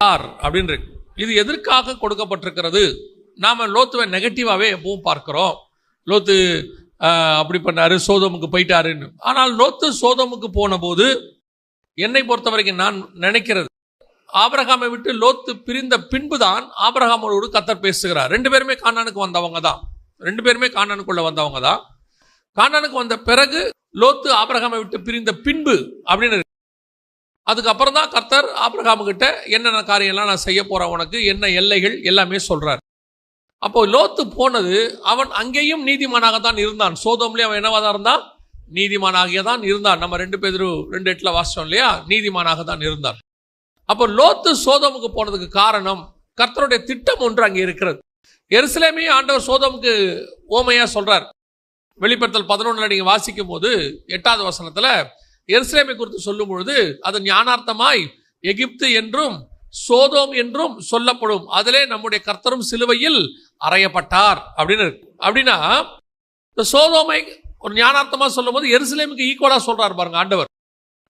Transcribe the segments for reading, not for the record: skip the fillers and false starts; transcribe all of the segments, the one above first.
அப்படின்னு இருக்கு. இது எதற்காக கொடுக்கப்பட்டிருக்கிறது? நாம லோத்துவை நெகட்டிவாவே எப்பவும் பார்க்கிறோம். லோத்து அப்படி பண்ணாரு, சோதோமுக்கு போயிட்டாருன்னு. ஆனால் லோத்து சோதோமுக்கு போன போது என்னை பொறுத்த வரைக்கும் நான் நினைக்கிறது, ஆபிரகாமை விட்டு லோத்து பிரிந்த பின்புதான் ஆபிரகாமோடு கர்த்தர் பேசுகிறார். ரெண்டு பேருமே கானானுக்கு வந்தவங்க தான், ரெண்டு பேருமே கானானுக்குள்ள வந்தவங்க தான். கானானுக்கு வந்த பிறகு லோத்து ஆபிரகாமை விட்டு பிரிந்த பின்பு அப்படின்னு அதுக்கப்புறம் தான் கர்த்தர் ஆபிரகாமு கிட்ட என்னென்ன காரியம்லாம் நான் செய்ய போறேன், உனக்கு என்ன எல்லைகள் எல்லாமே சொல்றார். அப்போ லோத்து போனது, அவன் அங்கேயும் நீதிமானாக தான் இருந்தான். சோதோம்லேயே அவன் என்னவா தான் இருந்தான்? நீதிமானாகிய தான் இருந்தான். நம்ம 2 பேதுரு 2:8 வாசிச்சோம் இல்லையா? நீதிமானாக தான் இருந்தான். அப்போ லோத்து சோதோமுக்கு போனதுக்கு காரணம் கர்த்தருடைய திட்டம் ஒன்று அங்கே இருக்கிறது. எருசலேமையும் ஆண்டவர் சோதோமுக்கு ஓமையா சொல்றார். வெளிப்படுத்தல் 11 நீங்க வாசிக்கும் போது 8வது வசனத்துல எருசலேமை குறித்து சொல்லும் பொழுது, அது ஞானார்த்தமாய் எகிப்து என்றும் சோதோம் என்றும் சொல்லப்படும், அதிலே நம்முடைய கர்த்தரும் சிலுவையில் அறையப்பட்டார் அப்படின்னு இருக்கு. அப்படின்னா இந்த சோதோமை ஒரு ஞானார்த்தமா சொல்லும் போது எருசலேமுக்கு ஈக்குவலா சொல்றாரு பாருங்க ஆண்டவர்.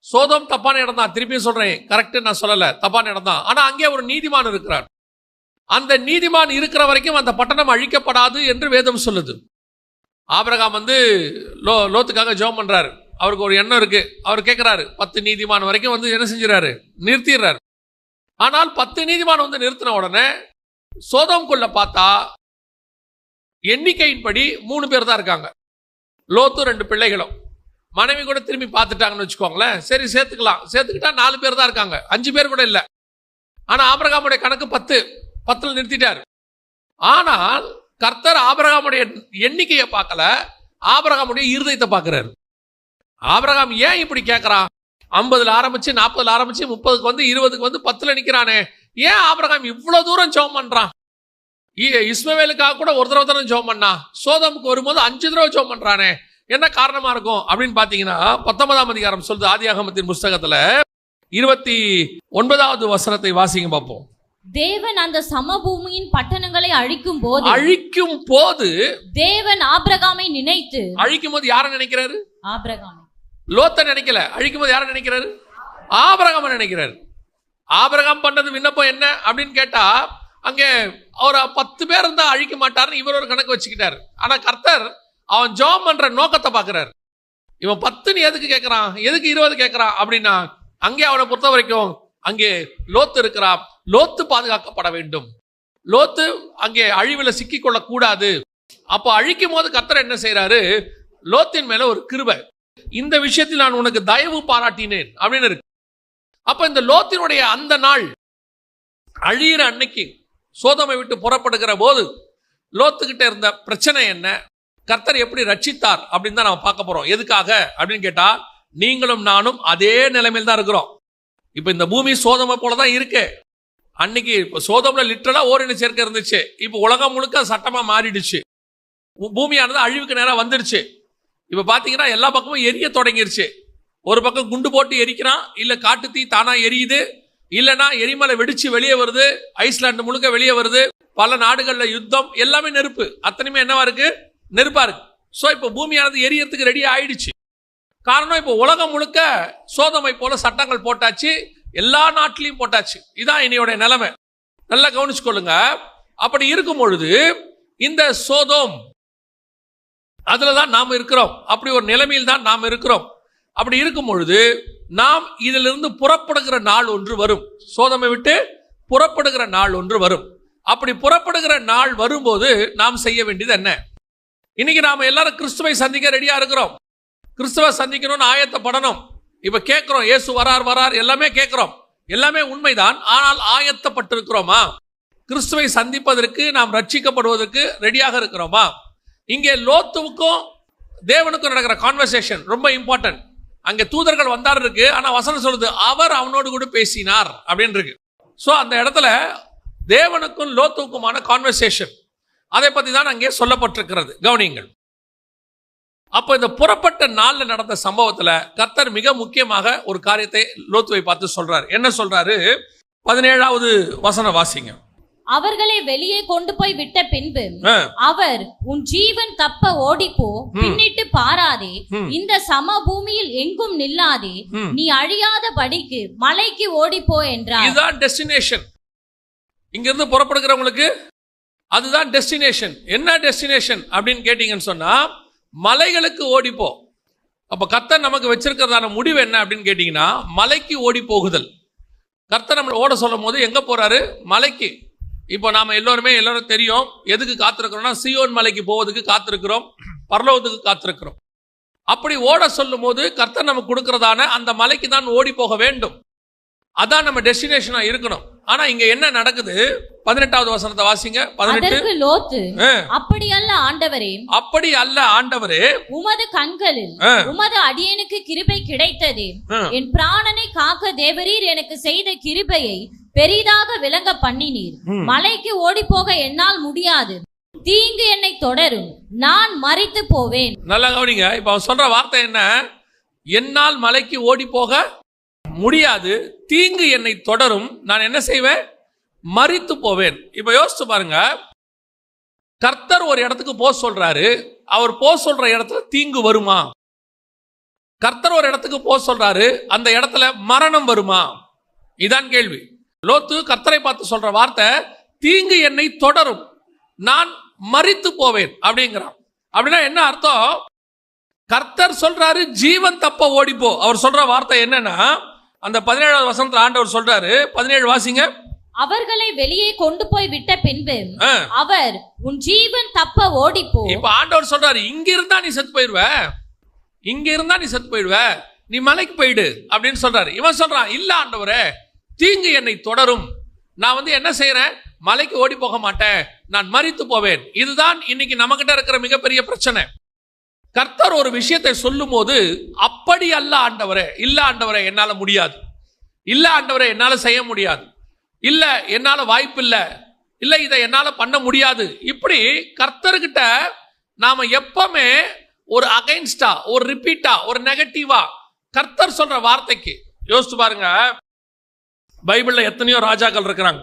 சோதோம் தப்பான இடம் தான், திருப்பியும் சொல்றேன், கரெக்ட் நான் சொல்லல, தப்பான இடம் தான். ஆனா அங்கே ஒரு நீதிமான் இருக்கிறார். அந்த நீதிமான் இருக்கிற வரைக்கும் அந்த பட்டணம் அழிக்கப்படாது என்று வேதம் சொல்லுது. ஆபிரகாம் லோத்துக்காக ஜெபம் பண்றாரு. அவருக்கு ஒரு எண்ணம் இருக்கு. அவர் கேட்கிறாரு, 10 நீதிமான் வரைக்கும் என்ன செஞ்சிடறாரு, நிறுத்திடுறாரு. ஆனால் 10 நீதிமான் நிறுத்தின உடனே சோதோம்குள்ள பார்த்தா எண்ணிக்கையின்படி 3 பேர் தான் இருக்காங்க. லோத்து 2 பிள்ளைகளும், மனைவி கூட திரும்பி பார்த்துட்டாங்கன்னு வச்சுக்கோங்களேன். சரி சேர்த்துக்கலாம், சேர்த்துக்கிட்டா 4 பேர் தான் இருக்காங்க, 5 பேர் கூட இல்லை. ஆனா ஆபிரகாமுடைய கணக்கு 10 நிறுத்திட்டாரு. ஆனால் கர்த்தர் ஆபிரகாமுடைய எண்ணிக்கையை பார்க்கல, ஆபிரகாமுடைய இருதயத்தை பார்க்கிறாரு. ஆபிரகாம் ஏன் இப்படி கேட்கிறான்? 50 ஆரம்பிச்சு 40 ஆரம்பிச்சு 30க்கு 20க்கு 10 நிக்கிறானே, ஏன் ஆபிரகாம் இவ்வளவு தூரம் ஜெபம் பண்றான்? இஸ்மவேலுக்காக கூட ஒரு தடவை ஜெபம் பண்ணா, சோதோமுக்கு வரும்போது 5 தடவை ஜெபம் பண்றானே, என்ன காரணமா இருக்கும் அப்படின்னு பாத்தீங்கன்னா 19ஆம் அதிகாரம் சொல்லுது. ஆதியாகமத்தின் புஸ்தகத்துல 29வது வசனத்தை வாசிங்க பார்ப்போம். தேவன் அந்த சமபூமியின் பட்டணங்களை அழிக்கும் போது தேவன் ஆபிரகாமை நினைத்து, அழிக்கும் போது யாரை நினைக்கிறாரு? ஆபிரகாம். லோத்தை நினைக்கல. அழிக்கும் போது யாரை நினைக்கிறாரு? ஆபிரகாமை நினைக்கிறாரு. ஆபிரகாம் பண்றது விண்ணப்பம் என்ன அப்படின்னு கேட்டா, அங்க அவர் 10 பேர் இருந்தா அழிக்க மாட்டாருன்னு இவர் ஒரு கணக்கு வச்சுக்கிட்டாரு. ஆனா கர்த்தர் அவன் ஜெபம் பண்ற நோக்கத்தை பாக்குறாரு. இவன் 10 எதுக்கு கேட்கறான், எதுக்கு 20 கேட்கறான் அப்படின்னா, அங்கே அவனை பொறுத்த வரைக்கும் அங்கே லோத்து இருக்கிறான். லோத்து பாதுகாக்கப்பட வேண்டும். லோத்து அங்கே அழிவுல சிக்கிக் கொள்ள கூடாது. அப்போ அழிக்கும் போது கர்த்தர் என்ன செய்யறாரு? லோத்தின் மேல ஒரு கிருபை, இந்த விஷயத்தில் நான் உனக்கு தயவு பாராட்டினேன் அப்படின்னு இருக்கு. அப்ப இந்த லோத்தினுடைய அந்த நாள் அழியிற அன்னைக்கு சோதோமை விட்டு புறப்படுகிற போது லோத்துக்கிட்ட இருந்த பிரச்சனை என்ன, கர்த்தர் எப்படி ரட்சித்தார் அப்படின்னு தான் நம்ம பார்க்க போறோம். எதுக்காக அப்படின்னு கேட்டா, நீங்களும் நானும் அதே நிலைமையில் தான் இருக்கிறோம். இப்ப இந்த பூமி சோதோமை போலதான் இருக்கு. அன்னைக்கு சோதோம்ல லிட்டரலா ஓரின சேர்க்கை இருந்துச்சு. இப்ப உலகம் முழுக்க சட்டமா மாறிடுச்சு. பூமியானது அழிவுக்கு நேரம் வந்துடுச்சு. இப்ப பாத்தீங்கன்னா எல்லா பக்கமும் எரிய தொடங்கிருச்சு. ஒரு பக்கம் குண்டு போட்டு எரிக்கிறான், இல்ல காட்டு தீ தானா எரியுது, இல்லைன்னா எரிமலை வெடிச்சு வெளியே வருது, ஐஸ்லாந்து முழுக்க வெளியே வருது, பல நாடுகள்ல யுத்தம், எல்லாமே நெருப்பு, அத்தனையுமே என்னவா இருக்கு? நெருப்பா இருக்கு. சோ இப்ப பூமியானது எரியறதுக்கு ரெடி ஆயிடுச்சு. காரணம், இப்ப உலகம் முழுக்க சோதோமை போல சட்டங்கள் போட்டாச்சு, எல்லா நாட்டிலையும் போட்டாச்சு. இதான் என்னையோட நிலைமை. நல்லா கவனிச்சுக்கொள்ளுங்க. அப்படி இருக்கும் பொழுது இந்த சோதோம் அதுலதான் நாம் இருக்கிறோம். அப்படி ஒரு நிலைமையில் தான் நாம் இருக்கிறோம். அப்படி இருக்கும் பொழுது நாம் இதிலிருந்து புறப்படுகிற நாள் ஒன்று வரும். சோதோமை விட்டு புறப்படுகிற நாள் ஒன்று வரும். அப்படி புறப்படுகிற நாள் வரும்போது நாம் செய்ய வேண்டியது என்ன? இன்னைக்கு நாம எல்லாரும் கிறிஸ்துவை சந்திக்க ரெடியா இருக்கிறோம். கிறிஸ்துவை சந்திக்கணும்னு ஆயத்தப்படணும். இப்ப கேட்கிறோம், இயேசு வரார் எல்லாமே கேட்கிறோம், எல்லாமே உண்மைதான். ஆனால் ஆயத்தப்பட்டிருக்கிறோமா? கிறிஸ்துவை சந்திப்பதற்கு, நாம் ரட்சிக்கப்படுவதற்கு ரெடியாக இருக்கிறோமா? இங்கே லோத்துவுக்கும் தேவனுக்கும் நடக்கிற கான்வர்சேஷன் ரொம்ப இம்பார்ட்டன்ட். அங்க தூதர்கள் வந்தார் இருக்கு, ஆனா வசனம் சொல்லுது அவர் அவனோடு கூட பேசினார் அப்படின்னு இருக்கு. சோ அந்த இடத்துல தேவனுக்கும் லோத்துவுக்குமான கான்வர்சேஷன், அதை பத்தி தான் அங்கே சொல்லப்பட்டிருக்கிறது. கவனியுங்கள். அப்ப இந்த புறப்பட்ட நாள்ல நடந்த சம்பவத்துல கர்த்தர் மிக முக்கியமாக ஒரு காரியத்தை லோத்துவை பார்த்து சொல்றாரு. என்ன சொல்றாரு? 17வது வசனம் வாசிங்க. அவர்களை வெளியே கொண்டு போய் விட்ட பின்பு அவர், உன் ஜீவன் தப்ப ஓடிப்போ, பின்னிட்டு பாராதே, இந்த சமபூமியில் எங்கும் நில்லாதே, நீ அழியாத படிக்கு மலைக்கு ஓடிப்போ என்றார். இதுதான் டெஸ்டினேஷன். இங்கிருந்து புறப்படுகிறவங்களுக்கு அதுதான் டெஸ்டினேஷன். என்ன டெஸ்டினேஷன் அப்படின்னு கேட்டீங்கன்னு சொன்னா, மலைகளுக்கு ஓடிப்போ. அப்ப கர்த்தர் நமக்கு வச்சிருக்கிறதான முடிவு என்ன அப்படின்னு கேட்டீங்கன்னா, மலைக்கு ஓடி போகுதல். கர்த்தர் நம்ம ஓட சொல்லும் போது எங்க போறாரு? மலைக்கு. இப்போ நாம எல்லாரும் தெரியும் எதுக்கு காத்திருக்கிறோம்னா, சீயோன் மலைக்கு போவதுக்கு காத்திருக்கிறோம், பரலோகத்துக்கு காத்திருக்கிறோம். அப்படி ஓட சொல்லும் போது கர்த்தர் நமக்கு கொடுக்கிறதான அந்த மலைக்கு தான் ஓடி போக வேண்டும். அதான் நம்ம டெஸ்டினேஷனா இருக்கணும். ஆனா இங்க என்ன நடக்குது? 18வது வசனத்தை வாசிங்க. 18. அதற்கு லோத்து, அப்படி அல்ல ஆண்டவரே, அப்படி அல்ல ஆண்டவரே, உமது கண்களில் உமது அடியேனுக்கு கிருபை கிடைத்ததே. என் பிராணனை காக்க தேவரீர் எனக்கு செய்த கிருபையை பெரிதாக விளங்க பண்ணினீர். மலைக்கு ஓடி போக என்னால் முடியாது, தீங்கு என்னை தொடரும், நான் மரித்து போவேன். நல்லா கவனிங்க. இப்ப அவன் சொல்ற வார்த்தை என்ன? என்னால் மலைக்கு ஓடி போக முடியாது, தீங்கு என்னை தொடரும், நான் என்ன செய்வேன்? மரித்து போவேன். இப்ப யோசிச்சு பாருங்க, கர்த்தர் ஒரு இடத்துக்கு போக சொல்றாரு, அவர் போக சொல்ற இடத்துல தீங்கு வருமா? கர்த்தர் ஒரு இடத்துக்கு போக சொல்றாரு, அந்த இடத்துல மரணம் வருமா? இதான் கேள்வி. லோத்து கர்த்தரை பார்த்து சொல்ற வார்த்தை, தீங்கு என்னை தொடரும், நான் மரித்து போவேன் அப்படிங்கிறான். அப்படின்னா என்ன அர்த்தம்? கர்த்தர் சொல்றாரு ஜீவன் தப்ப ஓடிப்போ. அவர் சொல்ற வார்த்தை என்னன்னா, அந்த 17வது வசனத்துல ஆண்டவர் சொல்றாரு. 17 வாசிங்க. அவர்களை வெளியே கொண்டு போய் விட்ட பின்பு அவர் உன் ஜீவன் தப்ப ஓடிப்போ. இப்ப ஆண்டவர் சொல்றாரு, இங்க இருந்தா நீ செத்து போயிடுவ, இங்க இருந்தா நீ செத்து போயிடுவ, நீ மலைக்கு போயிடு அப்படின்னு சொல்றாரு. இவன் சொல்றான், இல்ல ஆண்டவரே, தீங்கு என்னை தொடரும், நான் என்ன செய்யறேன்? மலைக்கு ஓடி போக மாட்டேன், நான் மரித்து போவேன். இதுதான் இன்னைக்கு நம்மகிட்ட இருக்கிற மிகப்பெரிய பிரச்சனை. கர்த்தர் ஒரு விஷயத்தை சொல்லும் போது, அப்படி அல்ல ஆண்டவரே, இல்ல ஆண்டவரே என்னால முடியாது, இல்ல ஆண்டவரே என்னால செய்ய முடியாது, இல்ல என்னால வாய்ப்பு இல்ல, இல்ல இதை என்னால பண்ண முடியாது, இப்படி கர்த்தர்கிட்ட நாம எப்பவுமே ஒரு அகைன்ஸ்டா, ஒரு ரிப்பீட்டா, ஒரு நெகட்டிவா கர்த்தர் சொல்ற வார்த்தைக்கு யோசிச்சு பாருங்க. பைபிள்ல எத்தனையோ ராஜாக்கள் இருக்கிறாங்க.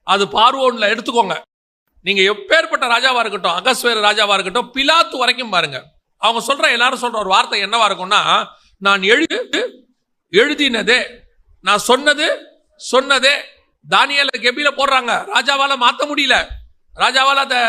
அது பார்வோன்ல எடுத்துக்கோங்க. நீங்க எப்பேற்பட்ட ராஜாவா இருக்கட்டும், அகஸ்வேரு ராஜாவா இருக்கட்டும், பிலாத்து வரைக்கும் பாருங்க. அவங்க சொல்ற எல்லாரும் சொல்ற ஒரு வார்த்தை என்னவா இருக்கும்னா, நான் எழுதினதே, நான் சொன்னதே. தானியேல கெபில போடுறாங்க, ராஜாவால மாத்த முடியல, ராஜாவால அந்த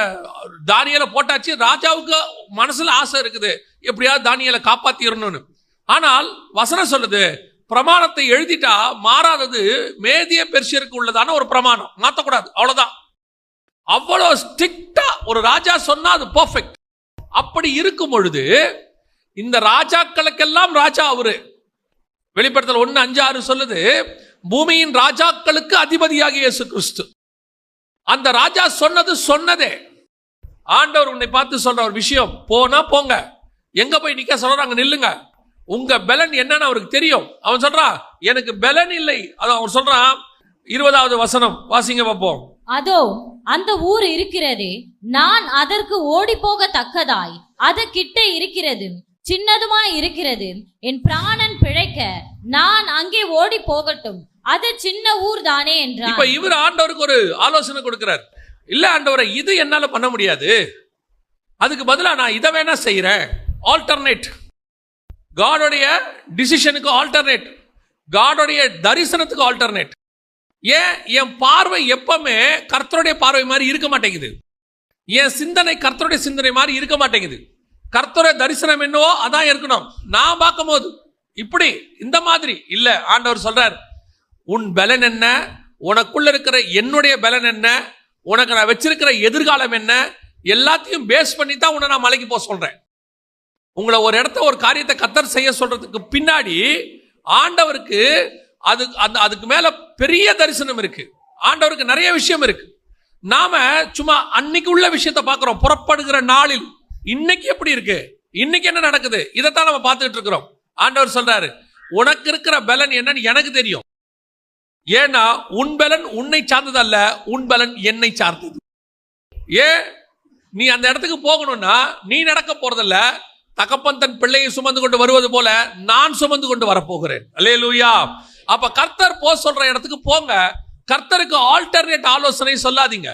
தானியேல போட்டாச்சு. ராஜாவுக்கு மனசுல ஆசை இருக்குது, எப்படியாவது தானியேல காப்பாத்திரணும்னு. ஆனால் வசனம் சொல்லுது, பிரமாணத்தை எழுதிட்டா மாறாதது மேதிய பெர்ஷியருக்கு உள்ளதான ஒரு பிரமாணம், மாத்தக்கூடாது, அவ்வளவுதான். அவ்வளவு ஸ்ட்ரிக்டா ஒரு ராஜா சொன்னா அது பெர்ஃபெக்ட். அப்படி இருக்கும் பொழுது இந்த ராஜாக்களுக்கெல்லாம் ராஜா அவரு. வெளிப்படுத்தல் 1:5-6 சொல்லுது, பூமியின் ராஜாக்களுக்கு அதிபதியாகிய இயேசு கிறிஸ்து. அந்த ராஜா சொன்னதே. ஆண்டவர் உன்னை பார்த்து சொல்ற ஒரு விஷயம், போனா போங்க, எங்க போய் நிக்க சொல்றாங்க, நில்லுங்க, உங்க பலன் என்னன்னு அவருக்கு தெரியும். அவன் சொல்றான், எனக்கு பலன் இல்லை. அது அவன் சொல்றான். 20வது வசனம் வாசிங்க பார்ப்போம். அதோ அந்த ஊர் இருக்கிறதே, நான் அதற்கு ஓடி போகத்தக்கதாய் அது கிட்ட இருக்கிறது, சின்னதுமாய் இருக்கிறது, என் பிராணன் பிழைக்க நான் அங்கே ஓடி போகட்டும், அது சின்ன ஊர் தானே என்றார். இப்ப இவர் ஆண்டவருக்கு ஒரு ஆலோசனை கொடுக்கிறார். இல்ல ஆண்டவரை, இது என்னால பண்ண முடியாது, அதுக்கு பதிலா நான் இதை வேணா செய்யறேன். ஆல்டர்னேட், காடோடைய டிசிஷனுக்கு ஆல்டர்னேட், காடோடைய தரிசனத்துக்கு ஆல்டர்னேட். ஏன் என் பார்வை எப்பவுமே கர்த்தருடைய பார்வை மாதிரி இருக்க மாட்டேங்குது, என் சிந்தனை கர்த்தருடைய சிந்தனை மாதிரி இருக்க மாட்டேங்குது. கர்த்தருடைய தரிசனம் என்னவோ அதான் இருக்கணும். நான் பார்க்கும் போது இப்படி இந்த மாதிரி இல்ல. ஆண்டவர் சொல்றார், உன் பலன் என்ன, உனக்குள்ள இருக்கிற என்னுடைய பலன் என்ன, உனக்கு நான் வச்சிருக்கிற எதிர்காலம் என்ன, எல்லாத்தையும் பேஸ் பண்ணி தான் உன்னை நான் மலைக்கு போக சொல்றேன். உங்களை ஒரு இடத்த ஒரு காரியத்தை கர்த்தர் செய்ய சொல்றதுக்கு பின்னாடி ஆண்டவருக்கு அதுக்கு மேல பெரிய தரிசனம் இருக்கு. ஆண்டவருக்கு நிறைய விஷயம் இருக்கு. நாம சும்மா அன்னைக்கு உள்ள விஷயத்தை பார்க்கிறோம். புறப்படுகிற நாளில் இன்னைக்கு எப்படி இருக்கு, இன்னைக்கு என்ன நடக்குது, இதைத்தான் நம்ம பார்த்துட்டு இருக்கிறோம். ஆண்டவர் சொல்றாரு, உனக்கு இருக்கிற பலன் என்னன்னு எனக்கு தெரியும். ஏன்னா உன் பலன் உன்னை சார்ந்தது அல்ல, உன் பலன் என்னை சார்ந்தது. ஏன் நீ அந்த இடத்துக்கு போகணும்னா நீ நடக்க போறதில்ல, தகப்பன் தன் பிள்ளையை சுமந்து கொண்டு வருவது போல நான் சுமந்து கொண்டு வரப்போகிறேன். அல்லேலூயா. அப்ப கர்த்தர் போ சொல்ற இடத்துக்கு போங்க. கர்த்தருக்கு ஆல்டர்னேட் ஆலோசனை சொல்லாதீங்க.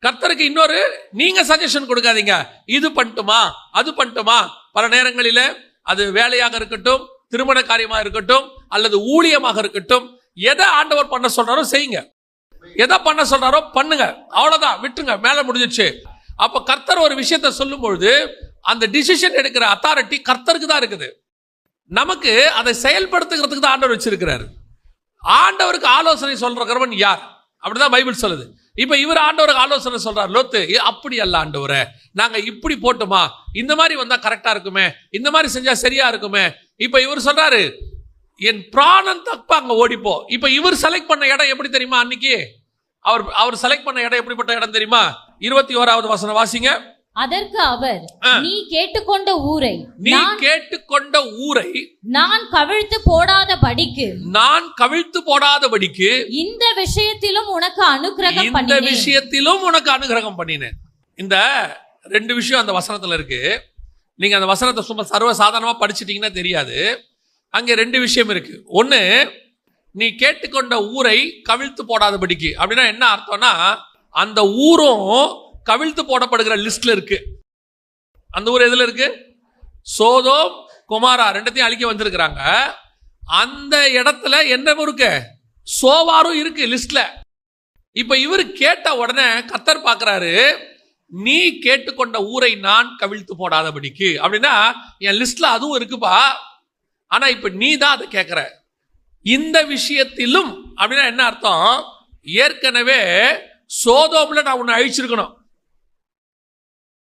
கர்த்தருக்கு இன்னொரு நீங்க சஜஷன் கொடுக்காதீங்க, இது பண்ணட்டுமா அது பண்ணட்டுமா. பல நேரங்களில அது வேலையாக இருக்கட்டும், திருமண காரியமாக இருக்கட்டும், அல்லது ஊழியமாக இருக்கட்டும், எதை ஆண்டவர் பண்ண சொல்றாரோ செய்யுங்க. எதை பண்ண சொல்றாரோ பண்ணுங்க, அவ்வளவுதான், விட்டுருங்க, மேல முடிஞ்சிச்சு. அப்ப கர்த்தர் ஒரு விஷயத்தை சொல்லும் பொழுது அந்த டிசிஷன் எடுக்கிற அத்தாரிட்டி கர்த்தருக்கு தான் இருக்குது. நமக்கு அதை செயல்படுத்துகிறதுக்கு தான் ஆண்டவர் வச்சிருக்கிறாரு. ஆண்டவருக்கு ஆலோசனை சொல்றவன் யார்? அப்படிதான் பைபிள் சொல்லுது. இப்ப இவர் ஆண்டவருக்கு ஆலோசனை சொல்றார். லோத்து, அப்படி அல்ல ஆண்டவரே, நாங்க இப்படி போட்டுமா, இந்த மாதிரி வந்தா கரெக்டா இருக்குமே, இந்த மாதிரி செஞ்சா சரியா இருக்குமே. இப்ப இவர் சொல்றாரு, என் பிராணம் தப்ப அங்க ஓடிப்போ. இப்ப இவர் செலக்ட் பண்ண இடம் எப்படி தெரியுமா? அன்னைக்கு அவர் செலக்ட் பண்ண இடம் எப்படிப்பட்ட இடம் தெரியுமா? 21வது வசனம் வாசிங்க. அதற்கு அவர், நீ கேட்டுக்கொண்ட ஊரை நான் கவிழ்த்து போடாதபடிக்கு இந்த விஷயத்திலும் உனக்கு அனுக்கிரகம் பண்ணினேன். இந்த 2 விஷயம் அந்த வசனத்துல இருக்கு. நீங்க அந்த வசனத்தை சும்மா சர்வ சாதாரணமா படிச்சிட்டீங்கன்னா தெரியாது. அங்க 2 விஷயம் இருக்கு. ஒண்ணு, நீ கேட்டுக்கொண்ட ஊரை கவிழ்த்து போடாதபடிக்கு. அப்படின்னா என்ன அர்த்தம்னா, அந்த ஊரும் கவிழ்த்து போடப்படுகிற லிஸ்ட்ல இருக்கு. அந்த ஊர் எதுல இருக்கு? சோதோம் கொமாரா ரெண்டத்தையும் அழிக்க வந்திருக்கிறாங்க. அந்த இடத்துல என்ன இருக்கு? சோவாரும் இருக்கு லிஸ்ட்ல. இப்ப இவர் கேட்ட உடனே கர்த்தர் பார்க்கறாரு, நீ கேட்டுக்கொண்ட ஊரை நான் கவிழ்த்து போடாதபடிக்கு. அப்படின்னா என் லிஸ்ட்ல அதுவும் இருக்குப்பா, ஆனா இப்ப நீ தான் அதை கேட்கிற. இந்த விஷயத்திலும் அப்படின்னா என்ன அர்த்தம்? ஏற்கனவே சோதோம்ல நான் உன்னை அழிச்சிருக்கணும்.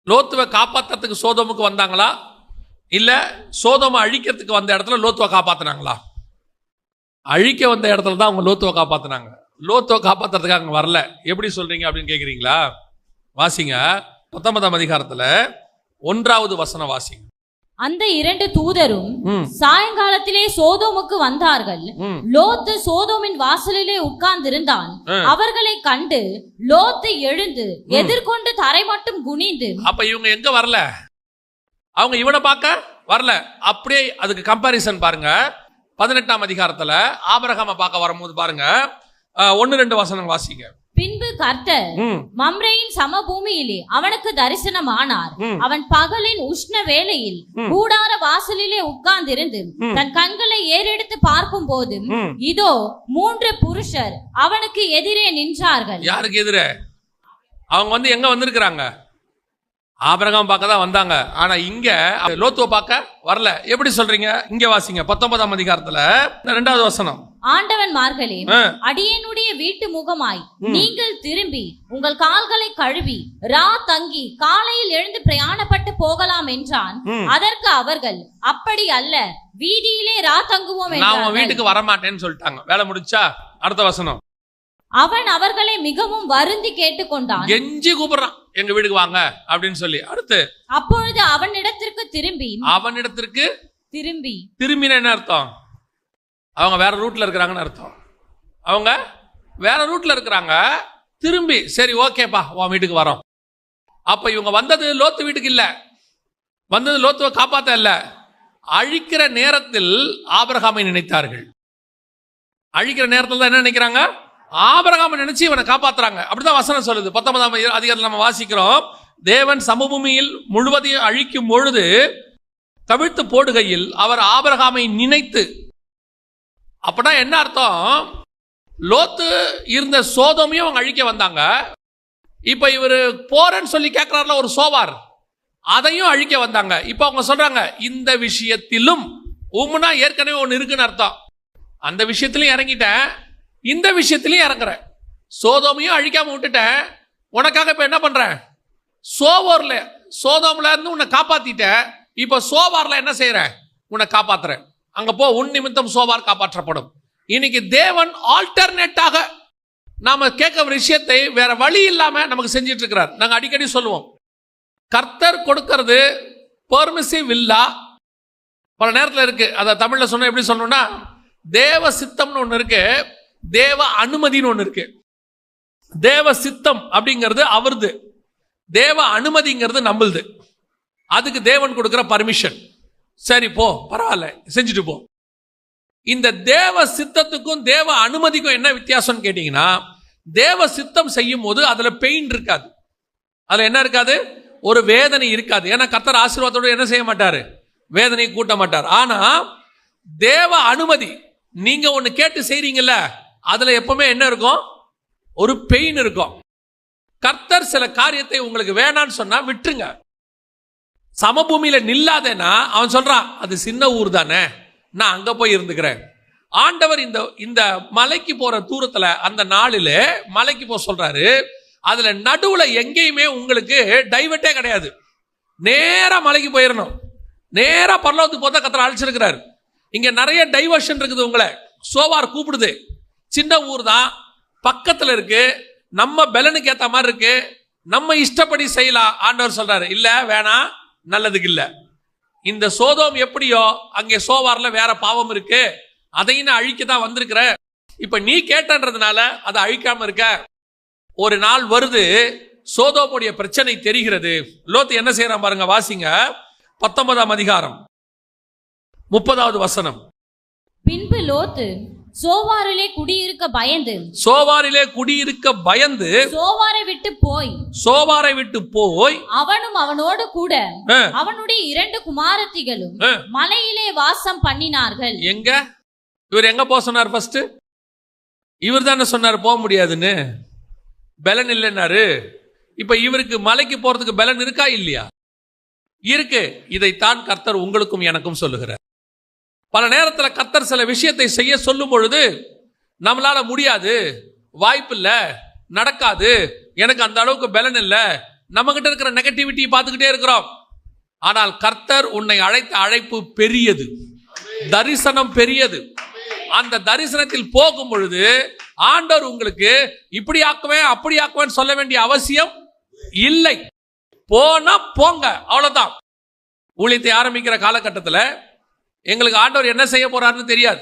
லோத்துவை காப்பாத்துறதுக்கு சோதோமுக்கு வந்தாங்களா, இல்ல சோதோமை அழிக்கிறதுக்கு வந்த இடத்துல லோத்துவை காப்பாத்தினாங்களா? அழிக்க வந்த இடத்துல தான் அவங்க லோத்துவை காப்பாத்தினாங்க. லோத்துவை காப்பாத்துறதுக்கு அங்க வரல. எப்படி சொல்றீங்க அப்படின்னு கேக்குறீங்களா? வாசிங்க 19ஆம் அதிகாரத்துல 1வது வசனம் வாசிங்க. அந்த 2 தூதரும் சாயங்காலத்திலே சோதோமுக்கு வந்தார்கள். லோத்து சோதோமின் வாசலிலே உட்கார்ந்திருந்தான். அவர்களை கண்டு லோத்து எழுந்து எதிர்கொண்டு தரை மட்டும் குனிந்து. அப்ப இவங்க எங்க வரல? அவங்க இவனை பார்க்க வரல. அப்படியே அதுக்கு கம்பாரிசன் பாருங்க. 18ஆம் அதிகாரத்துல ஆபிரகாமை பார்க்க வரும்போது பாருங்க, 1-2 வசனம் வாசிங்க. பின்பு கர்த்தர் மம்ரேயின் சமபூமியிலே அவனுக்கு தரிசனமானார். அவன் பகலின் உஷ்ண வேளையில் கூடார வாசலிலே உட்கார்ந்திருந்து தன் கண்களை ஏறெடுத்து பார்க்கும் போது இதோ 3 புருஷர் அவனுக்கு எதிரே நின்றார்கள். யாருக்கு எதிரே? அவங்க எங்க வந்திருக்கிறாங்க? ஆபிரகாம் பார்க்க தான் வந்தாங்க. ஆனா இங்க லோத்துவை பார்க்க வரல. எப்படி சொல்றீங்க? இங்க வாசிங்க 19ஆம் அதிகாரத்துல 2வது வசனம். ஆண்டவன்மார்களே, அடியேனுடைய வீட்டு முகமாய் நீங்கள் திரும்பி உங்கள் கால்களை கழுவி தங்கி காலையில் எழுந்து பிரயாணப்பட்டு போகலாம் என்றான். அதற்கு அவர்கள், அப்படி அல்ல, வீதியிலே தங்குவோம் என்றார்கள். நான் வீட்டுக்கு வரமாட்டேன்னு சொல்லிட்டாங்க. வேலை முடிச்சா? அடுத்த வசனம். அவன் அவர்களை மிகவும் வருந்தி கேட்டுக்கொண்டான். கெஞ்சி கூப்பிடுறான், எங்க வீட்டுக்கு வாங்க அப்படின்னு சொல்லி. அடுத்து, அப்பொழுது அவனிடத்திற்கு திரும்பின என்ன அர்த்தம்? அவங்க வேற ரூட்ல இருக்கிறாங்கன்னு அர்த்தம். அவங்க வேற ரூட்ல இருக்கிறாங்க. திரும்பி, சரி ஓகேப்பா உன் வீட்டுக்கு வரோம். அப்ப இவங்க வந்தது லோத்து வீட்டுக்கு இல்ல, வந்தது லோத்துவை காப்பாத்த இல்ல. அழிக்கிற நேரத்தில் ஆபிரகாமை நினைத்தார்கள். அழிக்கிற நேரத்தில் தான் என்ன நினைக்கிறாங்க? ஆபிரகாமை நினைச்சு இவனை காப்பாத்துறாங்க. அப்படிதான் வசனம் சொல்லுது. 19ஆம் அதிகாரத்தில் நம்ம வாசிக்கிறோம், தேவன் சமபூமியில் முழுவதையும் அழிக்கும் பொழுது கவிழ்த்து போடுகையில் அவர் ஆபிரகாமை நினைத்து. அப்பனா என்ன அர்த்தம்? லோத்து இருந்த சோதோமையும் அவங்க அழிக்க வந்தாங்க. இப்ப இவரு போறேன்னு சொல்லி கேட்கிறாருல ஒரு சோவார், அதையும் அழிக்க வந்தாங்க. இப்ப அவங்க சொல்றாங்க, இந்த விஷயத்திலும் உம்முனா ஏற்கனவே ஒன்னு இருக்குன்னு அர்த்தம். அந்த விஷயத்திலையும் இறங்கிட்டேன், இந்த விஷயத்திலையும் இறங்குறேன். சோதோமையும் அழிக்காம விட்டுட்டேன், உனக்காக இப்ப என்ன பண்றேன்? சோதோம்ல இருந்து உன்னை காப்பாத்திட்டேன். இப்ப சோவார்ல என்ன செய்யறேன்? உன்னை காப்பாத்துறேன். அங்க போ, உன் நிமித்தம் சோவார் காப்பாற்றப்படும். இன்னைக்கு தேவன் ஆல்டர்னேட்டாக நாம கேட்க விஷயத்தை வேற வழி இல்லாம நமக்கு செஞ்சிட்டு இருக்கிறார். நாங்க அடிக்கடி சொல்லுவோம், கர்த்தர் கொடுக்கிறது பெர்மிசிவ் இல்லா பல நேரத்தில் இருக்கு. அதை தமிழ்ல சொன்ன எப்படி சொல்லணும்னா, தேவ சித்தம்னு ஒண்ணு இருக்கு, தேவ அனுமதினு ஒண்ணு இருக்கு. தேவ சித்தம் அப்படிங்கிறது அவருது, தேவ அனுமதிங்கிறது நம்மளுது. அதுக்கு தேவன் கொடுக்கிற பர்மிஷன். சரி போ, பரவாயில்ல, செஞ்சுட்டு போ. இந்த தேவ சித்தத்துக்கும் தேவ அனுமதிக்கும் என்ன வித்தியாசம் கேட்டீங்கன்னா, தேவ சித்தம் செய்யும் போது அதுல பெயின் இருக்காது, அதுல என்ன இருக்காது? ஒரு வேதனை இருக்காது. ஏன்னா கர்த்தர் ஆசீர்வாதத்தோடு என்ன செய்ய மாட்டாரு? வேதனை கூட்ட மாட்டார். ஆனா தேவ அனுமதி, நீங்க ஒண்ணு கேட்டு செய்றீங்கல்ல, அதுல எப்பவுமே என்ன இருக்கும்? ஒரு பெயின் இருக்கும். கர்த்தர் சில காரியத்தை உங்களுக்கு வேணான்னு சொன்னா விட்டுருங்க. சமபூமியில நில்லாதேன்னா அவன் சொல்றான், அது சின்ன ஊர் தானே, நான் அங்க போய் இருந்துக்கிறேன். ஆண்டவர் இந்த மலைக்கு போற தூரத்துல அந்த நாளில மலைக்கு போக சொல்றாரு. அதுல நடுவுல எங்கேயுமே உங்களுக்கு டைவர்ட்டே கிடையாது. நேரா மலைக்கு போயிடணும். நேரா பரலோகத்துக்கு போதா கர்த்தர் அழைச்சிருக்கிறாரு. இங்க நிறைய டைவர்ஷன் இருக்குது. உங்களை சோவார் கூப்பிடுது. சின்ன ஊர் தான், பக்கத்துல இருக்கு, நம்ம பெலனுக்கு ஏத்த மாதிரி இருக்கு, நம்ம இஷ்டப்படி செய்யலாம். ஆண்டவர் சொல்றாரு, இல்ல வேணாம், நல்லதுக்கு இல்ல. இந்த சோதோம் எப்படியோ அங்கே சோவார்ல வேற பாவம் இருக்கு, அதையும் நான் அழிக்க தான் வந்திருக்கிற. இப்ப நீ கேட்டன்றதுனால அதை அழிக்காம இருக்க. ஒரு நாள் வருது, சோதோமுடைய பிரச்சனை தெரிகிறது. லோத்து என்ன செய்யறான் பாருங்க, வாசிங்க 19ஆம் அதிகாரம் 30வது வசனம். பின்பு லோத்து சோவாரிலே குடியிருக்க பயந்து சோவாரை விட்டு போய் அவனும் அவனோடு கூட அவனுடைய 2 குமாரத்திகளும் மலையிலே வாசம் பண்ணினார்கள். எங்க இவர் எங்க போக சொன்னார்? ஃபர்ஸ்ட் இவர் தானே சொன்னார் போக முடியாதுன்னு, பலன் இல்லைன்னாரு. இப்ப இவருக்கு மலைக்கு போறதுக்கு பலன் இருக்கா இல்லையா? இருக்கு. இதைத்தான் கர்த்தர் உங்களுக்கும் எனக்கும் சொல்லுகிறார். பல நேரத்தில் கர்த்தர் சில விஷயத்தை செய்ய சொல்லும் பொழுது நம்மளால முடியாது, வாய்ப்பு இல்ல, நடக்காது, எனக்கு அந்த அளவுக்கு பலன் இல்லை, நம்ம கிட்ட இருக்கிற நெகட்டிவிட்டி பார்த்துக்கிட்டே இருக்கிறோம். ஆனால் கர்த்தர் உன்னை அழைத்த அழைப்பு பெரியது, தரிசனம் பெரியது. அந்த தரிசனத்தில் போகும் பொழுது ஆண்டவர் உங்களுக்கு இப்படி ஆக்குவேன் அப்படி ஆக்குவேன் சொல்ல வேண்டிய அவசியம் இல்லை. போனா போங்க, அவ்வளவுதான். ஊழியத்தை ஆரம்பிக்கிற காலகட்டத்தில் எங்களுக்கு ஆண்டவர் என்ன செய்ய போறாருன்னு தெரியாது.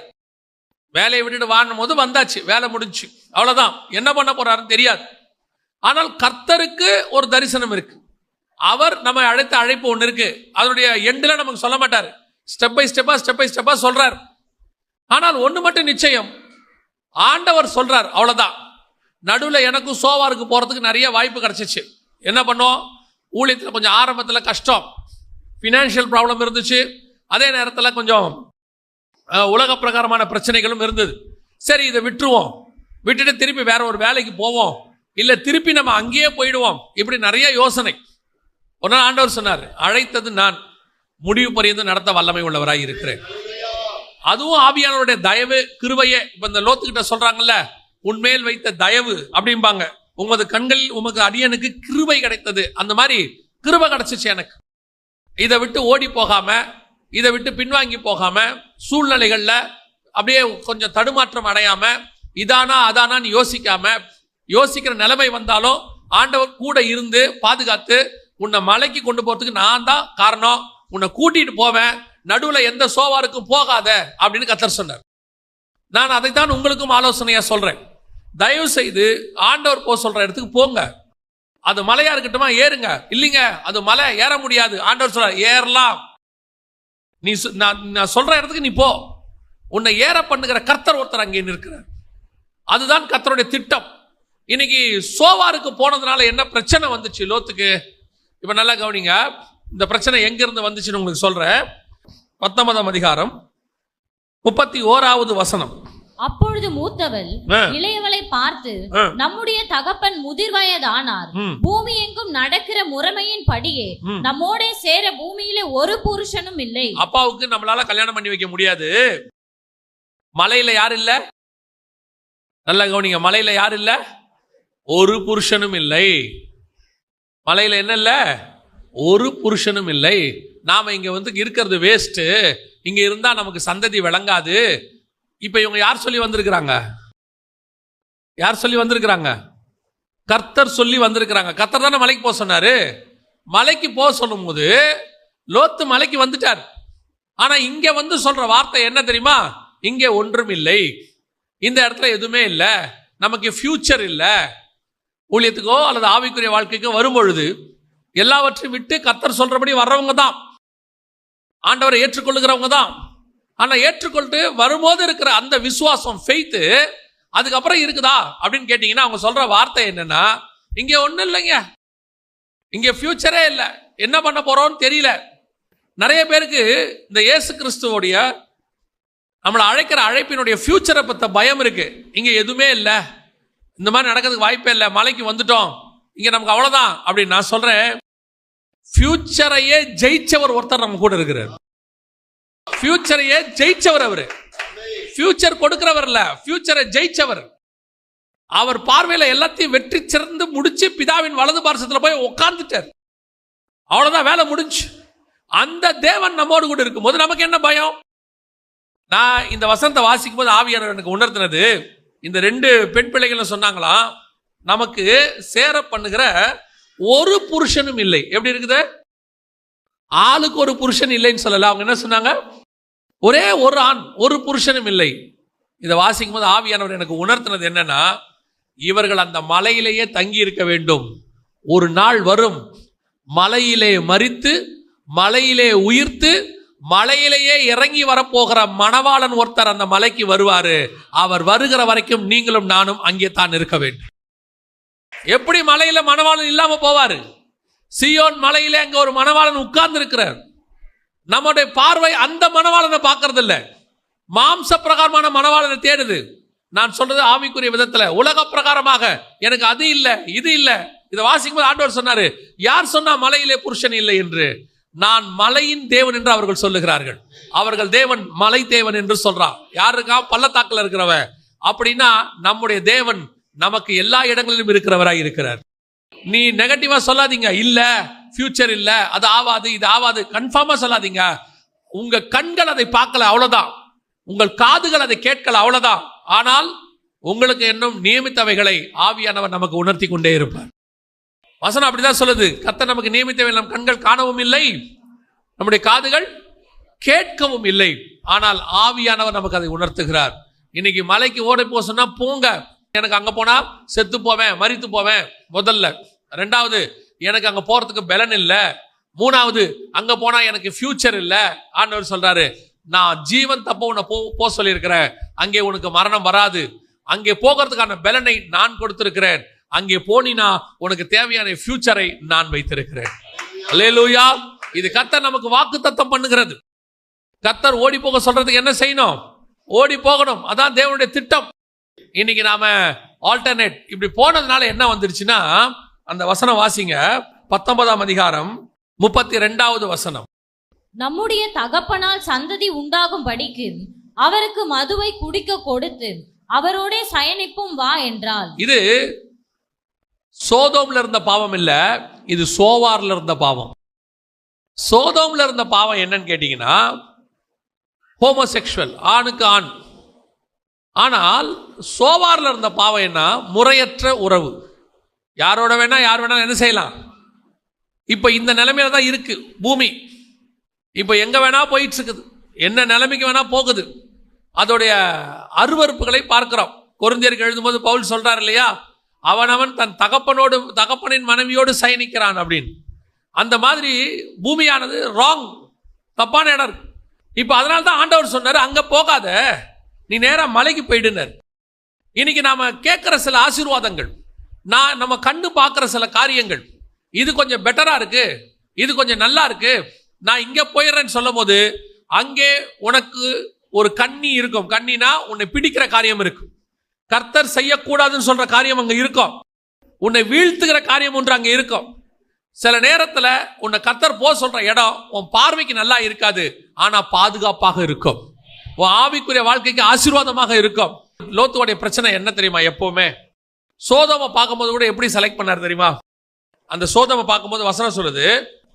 வேலையை விட்டுட்டு வாணும் போது வந்தாச்சு, வேலை முடிஞ்சு, அவ்வளவுதான். என்ன பண்ண போறாருன்னு தெரியாது. ஆனால் கர்த்தருக்கு ஒரு தரிசனம் இருக்கு. அவர் நம்ம அழைத்த அழைப்பு ஒன்று இருக்கு. அதனுடைய எண்டில் நமக்கு சொல்ல மாட்டார், ஸ்டெப் பை ஸ்டெப்பா சொல்றார். ஆனால் ஒன்று மட்டும் நிச்சயம், ஆண்டவர் சொல்றார், அவ்வளவுதான். நடுவில் எனக்கும் சோவாருக்கு போறதுக்கு நிறைய வாய்ப்பு கிடைச்சிச்சு. என்ன பண்ணோம், ஊழியத்தில் கொஞ்சம் ஆரம்பத்தில் கஷ்டம், ஃபினான்ஷியல் ப்ராப்ளம் இருந்துச்சு. அதே நேரத்தில் கொஞ்சம் உலக பிரகாரமான பிரச்சனைகளும் இருந்தது. சரி, இதை விட்டுருவோம், விட்டுட்டு திருப்பி வேற ஒரு வேலைக்கு போவோம், இல்லை திருப்பி நம்ம அங்கேயே போயிடுவோம், இப்படி நிறைய யோசனை. ஒரு நாள் ஆண்டவர் சொன்னார், அழைத்தது நான், முடிவு பரியந்து நடத்த வல்லமை உள்ளவராய் இருக்கிறேன். அதுவும் ஆவியானவருடைய தயவு கிருபையே. இப்ப இந்த லோத்துக்கிட்ட சொல்றாங்கல்ல, உன்மேல் வைத்த தயவு அப்படிம்பாங்க, உமது கண்களில் உமக்கு அடியனுக்கு கிருபை கிடைத்தது. அந்த மாதிரி கிருபை கிடைச்சிச்சு எனக்கு. இதை விட்டு ஓடி போகாம, இதை விட்டு பின்வாங்கி போகாம, சூழ்நிலைகள்ல அப்படியே கொஞ்சம் தடுமாற்றம் அடையாம, இதானா அதானான்னு யோசிக்கிற நிலைமை வந்தாலும் ஆண்டவர் கூட இருந்து பாதுகாத்து உன்னை மலைக்கு கொண்டு போறதுக்கு நான் தான் காரணம், உன்னை கூட்டிட்டு போவேன், நடுவுல எந்த சோவாருக்கும் போகாத அப்படின்னு கர்த்தர் சொன்னார். நான் அதைத்தான் உங்களுக்கும் ஆலோசனையா சொல்றேன். தயவு செய்து ஆண்டவர் போக சொல்ற இடத்துக்கு போங்க. அது மலையா இருக்கட்டுமா, ஏறுங்க. இல்லைங்க அது மலை ஏற முடியாது, ஆண்டவர் சொல்ற ஏறலாம். நீ நான் சொல்ற இடத்துக்கு நீ போ. உன்னை ஏற பண்ணுகிற கர்த்தர் ஒருத்தர் அங்கே நிற்கிறார். அதுதான் கர்த்தருடைய திட்டம். இன்னைக்கு சோவாருக்கு போனதுனால என்ன பிரச்சனை வந்துச்சு லோத்துக்கு? இப்ப நல்லா கவனிங்க, இந்த பிரச்சனை எங்க இருந்து வந்துச்சுன்னு உங்களுக்கு சொல்றேன். 19ஆம் அதிகாரம் 31வது வசனம். அப்பொழுது மூத்தவள் இளையவளை பார்த்து, நம்முடைய தகப்பன் முதிர் வயதானார், பூமி எங்கும் நடக்கிற முறைமையின் படியே நம்மோட சேர பூமியிலே ஒரு புருஷனும் இல்லை. அப்பாவுக்கு நம்மளால கல்யாணம் பண்ணி வைக்க முடியாது. மலையில யார் இல்ல? நல்லா கவனிங்க, மலையில யார் இல்ல? ஒரு புருஷனும் இல்லை. மலையில என்ன இல்ல? ஒரு புருஷனும் இல்லை. நாம இங்க இருக்கிறது வேஸ்ட், இங்க இருந்தா நமக்கு சந்ததி விளங்காது. இப்ப இவங்க யார் சொல்லி வந்திருக்கிறாங்க? யார் சொல்லி வந்திருக்கிறாங்க? கர்த்தர் சொல்லி வந்திருக்கிறாங்க. கர்த்தர் தானே மலைக்கு போக சொன்னாரு. மலைக்கு போக சொல்லும் போது லோத்து மலைக்கு வந்துட்டார். ஆனா இங்க வந்து சொல்ற வார்த்தை என்ன தெரியுமா? இங்கே ஒன்றும் இல்லை, இந்த இடத்துல எதுவுமே இல்லை, நமக்கு ஃபியூச்சர் இல்லை. ஊழியத்துக்கோ அல்லது ஆவிக்குரிய வாழ்க்கைக்கோ வரும்பொழுது எல்லாவற்றையும் விட்டு கர்த்தர் சொல்றபடி வர்றவங்க தான், ஆண்டவரை ஏற்றுக்கொள்ளுகிறவங்க தான். ஆனா ஏற்றுக்கொண்டு வரும்போது இருக்கிற அந்த விசுவாசம், ஃபெய்த், அதுக்கப்புறம் இருக்குதா அப்படின்னு கேட்டீங்கன்னா அவங்க சொல்ற வார்த்தை என்னன்னா, இங்க ஒண்ணும் இல்லைங்க, இங்க ஃபியூச்சரே இல்லை, என்ன பண்ண போறோம்னு தெரியல. நிறைய பேருக்கு இந்த இயேசு கிறிஸ்துவோடைய நம்மளை அழைக்கிற அழைப்பினுடைய ஃபியூச்சரை பத்த பயம் இருக்கு. இங்க எதுவுமே இல்லை, இந்த மாதிரி நடக்கிறதுக்கு வாய்ப்பே இல்லை, மலைக்கு வந்துட்டோம், இங்க நமக்கு அவ்வளவுதான் அப்படின்னு நான் சொல்றேன். ஃபியூச்சரையே ஜெயிச்சவர் ஒருத்தர் நம்ம கூட இருக்கிறார். ஃபியூச்சரையே ஜெயிச்சவர் அவரு. ஃபியூச்சர் கொடுக்கிறவர் இல்ல, ஃபியூச்சரை ஜெயிச்சவர். அவர் பார்வையில எல்லாத்தையும் வெற்றி சிறந்து முடிச்சு பிதாவின் வலது பார்சத்துல போய் உட்கார்ந்துட்டார். அவ்வளவுதான், வேலை முடிஞ்சு. அந்த தேவன் நம்மோடு கூட இருக்கும்போது நமக்கு என்ன பயம்? நான் இந்த வசனத்தை வாசிக்கும் போது ஆவியானவர் எனக்கு உணர்த்தினது, இந்த 2 பெண் பிள்ளைகள் சொன்னாங்களாம், நமக்கு சேர பண்ணுகிற ஒரு புருஷனும் இல்லை. எப்படி இருக்குது? ஆளுக்கு ஒரு புருஷன் இல்லைன்னு சொல்லல. அவங்க என்ன சொன்னாங்க? ஒரே ஒரு ஆண், ஒரு புருஷனும் இல்லை. இதை வாசிக்கும் போது ஆவியானவர் எனக்கு உணர்த்தினது என்னன்னா, இவர்கள் அந்த மலையிலேயே தங்கி இருக்க வேண்டும். ஒரு நாள் வரும், மலையிலே மரித்து மலையிலே உயிர்த்து மலையிலேயே இறங்கி வரப்போகிற மணவாளன் ஒருத்தர் அந்த மலைக்கு வருவாரு. அவர் வருகிற வரைக்கும் நீங்களும் நானும் அங்கே தான் இருக்க வேண்டும். எப்படி மலையில மணவாளன் இல்லாம போவாரு? சியோன் மலையிலே அங்க ஒரு மணவாளன் உட்கார்ந்து இருக்கிறார். நம்முடைய பார்வை அந்த மணவாளனை பார்க்கறது இல்ல, மாம்ச பிரகாரமான மணவாளனை தேடுது. நான் சொல்றது ஆவிக்குரிய விதத்துல. உலக பிரகாரமாக எனக்கு அது இல்ல இது இல்ல. இதை வாசிக்கும் போது ஆண்டவர் சொன்னாரு, யார் சொன்னா மலையிலே புருஷன் இல்லை என்று? நான் மலையின் தேவன் என்று அவர்கள் சொல்லுகிறார்கள். அவர்கள் தேவன் மலை தேவன் என்று சொல்றான். யாருக்கா? பள்ளத்தாக்கில் இருக்கிறவன். அப்படின்னா நம்முடைய தேவன் நமக்கு எல்லா இடங்களிலும் இருக்கிறவராய் இருக்கிறார். நீ நெகட்டிவா சொல்லாதீங்க, இல்ல ஃபியூச்சர் இல்ல, அது ஆவாது இது ஆவாது, கன்ஃபார்மா சொல்லாதீங்க. உங்க கண்கள் அதை பார்க்கல, அவ்வளவுதான். உங்கள் காதுகள் அதை கேட்கல, அவ்வளவுதான். ஆனால் உங்களுக்கு இன்னும் நியமித்தவைகளை ஆவியானவர் நமக்கு உணர்த்தி கொண்டே இருப்பார். வசனம் அப்படிதான் சொல்லுது. கர்த்தர் நமக்கு நியமித்தவை நம் கண்கள் காணவும் இல்லை, நம்முடைய காதுகள் கேட்கவும் இல்லை. ஆனால் ஆவியானவர் நமக்கு அதை உணர்த்துகிறார். இன்னைக்கு மலைக்கு ஓடி போக சொன்னா போங்க, எனக்கு அங்க போனா செத்து போவேன், மரித்து போவேன். முதல்ல. 2வது, எனக்கு அங்க போறதுக்கு பலன் இல்லை. 3வது, அங்க போனா எனக்கு ஃபியூச்சர் இல்லை. ஆண்டவர் சொல்றாரு, நான் ஜீவன் தப்ப உன்னை போ சொல்லியிருக்கிறேன். அங்கே உனக்கு மரணம் வராது. அங்கே போகிறதுக்கான பலனை நான் கொடுத்திருக்கிறேன். அங்கே போனினா உனக்கு தேவையான ஃபியூச்சரை நான் வைத்திருக்கிறேன். அல்லேலூயா. இது கர்த்தர் நமக்கு வாக்குத்தத்தம் பண்ணுகிறது. கர்த்தர் ஓடி போக சொல்றதுக்கு என்ன செய்யணும்? ஓடி போகணும். அதான் தேவனுடைய திட்டம். இன்னைக்கு நாம ஆல்டர்னேட் இப்படி போனதுனால என்ன வந்துருச்சுன்னா, அந்த வசனம் வாசிங்க, 19ஆம் அதிகாரம் 32வது வசனம். நம்முடைய தகப்பனால் சந்ததி உண்டாகும் படிக்கு அவருக்கு மதுவை குடிக்க கொடுத்து அவரோட சயனிப்பும் வா என்றால். இது சோதோம்ல இருந்த பாவம் இல்ல, இது சோவார்ல இருந்த பாவம். சோதோம்ல இருந்த பாவம் என்னன்னு கேட்டீங்கன்னா, ஹோமோசெக்சுவல், ஆணுக்கு ஆண். ஆனால் சோவார்ல இருந்த பாவம் என்ன? முறையற்ற உறவு. யாரோட வேணா யார் வேணாலும் என்ன செய்யலாம். இப்ப இந்த நிலைமையில தான் இருக்கு பூமி. இப்ப எங்க வேணா போயிட்டு இருக்குது, என்ன நிலைமைக்கு வேணா போகுது. அதோடைய அருவருப்புகளை பார்க்கிறோம். கொரிந்தியருக்கு எழுதும்போது பவுல் சொல்றாரு இல்லையா, அவனவன் தன் தகப்பனின் மனைவியோடு சயனிக்கிறான் அப்படின்னு. அந்த மாதிரி பூமியானது ராங், தப்பான இடம் இருக்கு. இப்ப அதனால தான் ஆண்டவர் சொன்னாரு, அங்க போகாத, நீ நேரா மலைக்கு போயிடுனார். இன்னைக்கு நாம கேட்கிற சில ஆசீர்வாதங்கள், நம்ம கண்ணு பார்க்கிற சில காரியங்கள், இது கொஞ்சம் பெட்டரா இருக்கு, இது கொஞ்சம் நல்லா இருக்கு, நான் இங்க போயிடுறேன்னு சொல்லும் போது அங்கே உனக்கு ஒரு கண்ணி இருக்கும். கண்ணினா உன்னை பிடிக்கிற காரியம் இருக்கும். கர்த்தர் செய்யக்கூடாதுன்னு சொல்ற காரியம் அங்க இருக்கும். உன்னை வீழ்த்துகிற காரியம் ஒன்று அங்க இருக்கும். சில நேரத்துல உன்னை கர்த்தர் போ சொல்ற இடம் உன் பார்வைக்கு நல்லா இருக்காது, ஆனா பாதுகாப்பாக இருக்கும். உன் ஆவிக்குரிய வாழ்க்கைக்கு ஆசீர்வாதமாக இருக்கும். லோத்துடைய பிரச்சனை என்ன தெரியுமா? எப்பவுமே சோதோமை பார்க்கும்போது கூட எப்படி செலக்ட் பண்ணார் தெரியுமா? அந்த சோதோமை பார்க்கும்போது வசனம் சொல்லுது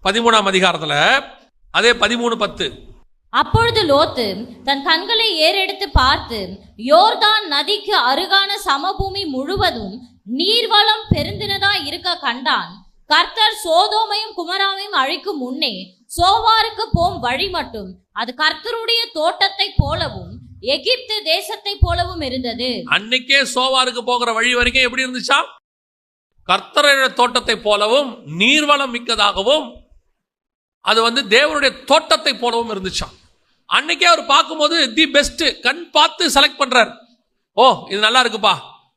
13ஆம் அதிகாரத்துல, அதே 13:10. அப்பொழுது லோத்து தன் கண்களை ஏறெடுத்து பார்த்து யோர்தான் நதிக்கு அருகான சமபூமி முழுவதும் நீர்வளம் பெருந்தினதா இருக்க கண்டான். கர்த்தர் சோதோமையும் குமராவையும் அழிக்கும் முன்னே சோவாருக்கு போம் வழி மட்டும் அது கர்த்தருடைய தோட்டத்தை போலவும் எகிப்து தேசத்தை போலவும் இருந்தது. அன்னைக்கே சோவாருக்கு போகிற வழி வரைக்கும் எப்படி இருந்துச்சா? கர்த்தருடைய தோட்டத்தை போலவும் நீர்வளம் மிக்கதாகவும் அது தேவனுடைய தோட்டத்தை போலவும் இருந்துச்சாம். அன்னைக்கே அவர் பார்க்கும்போது தி பெஸ்ட், கண் பார்த்து செலக்ட் பண்றார். ஓ இது நல்லா இருக்குப்பா,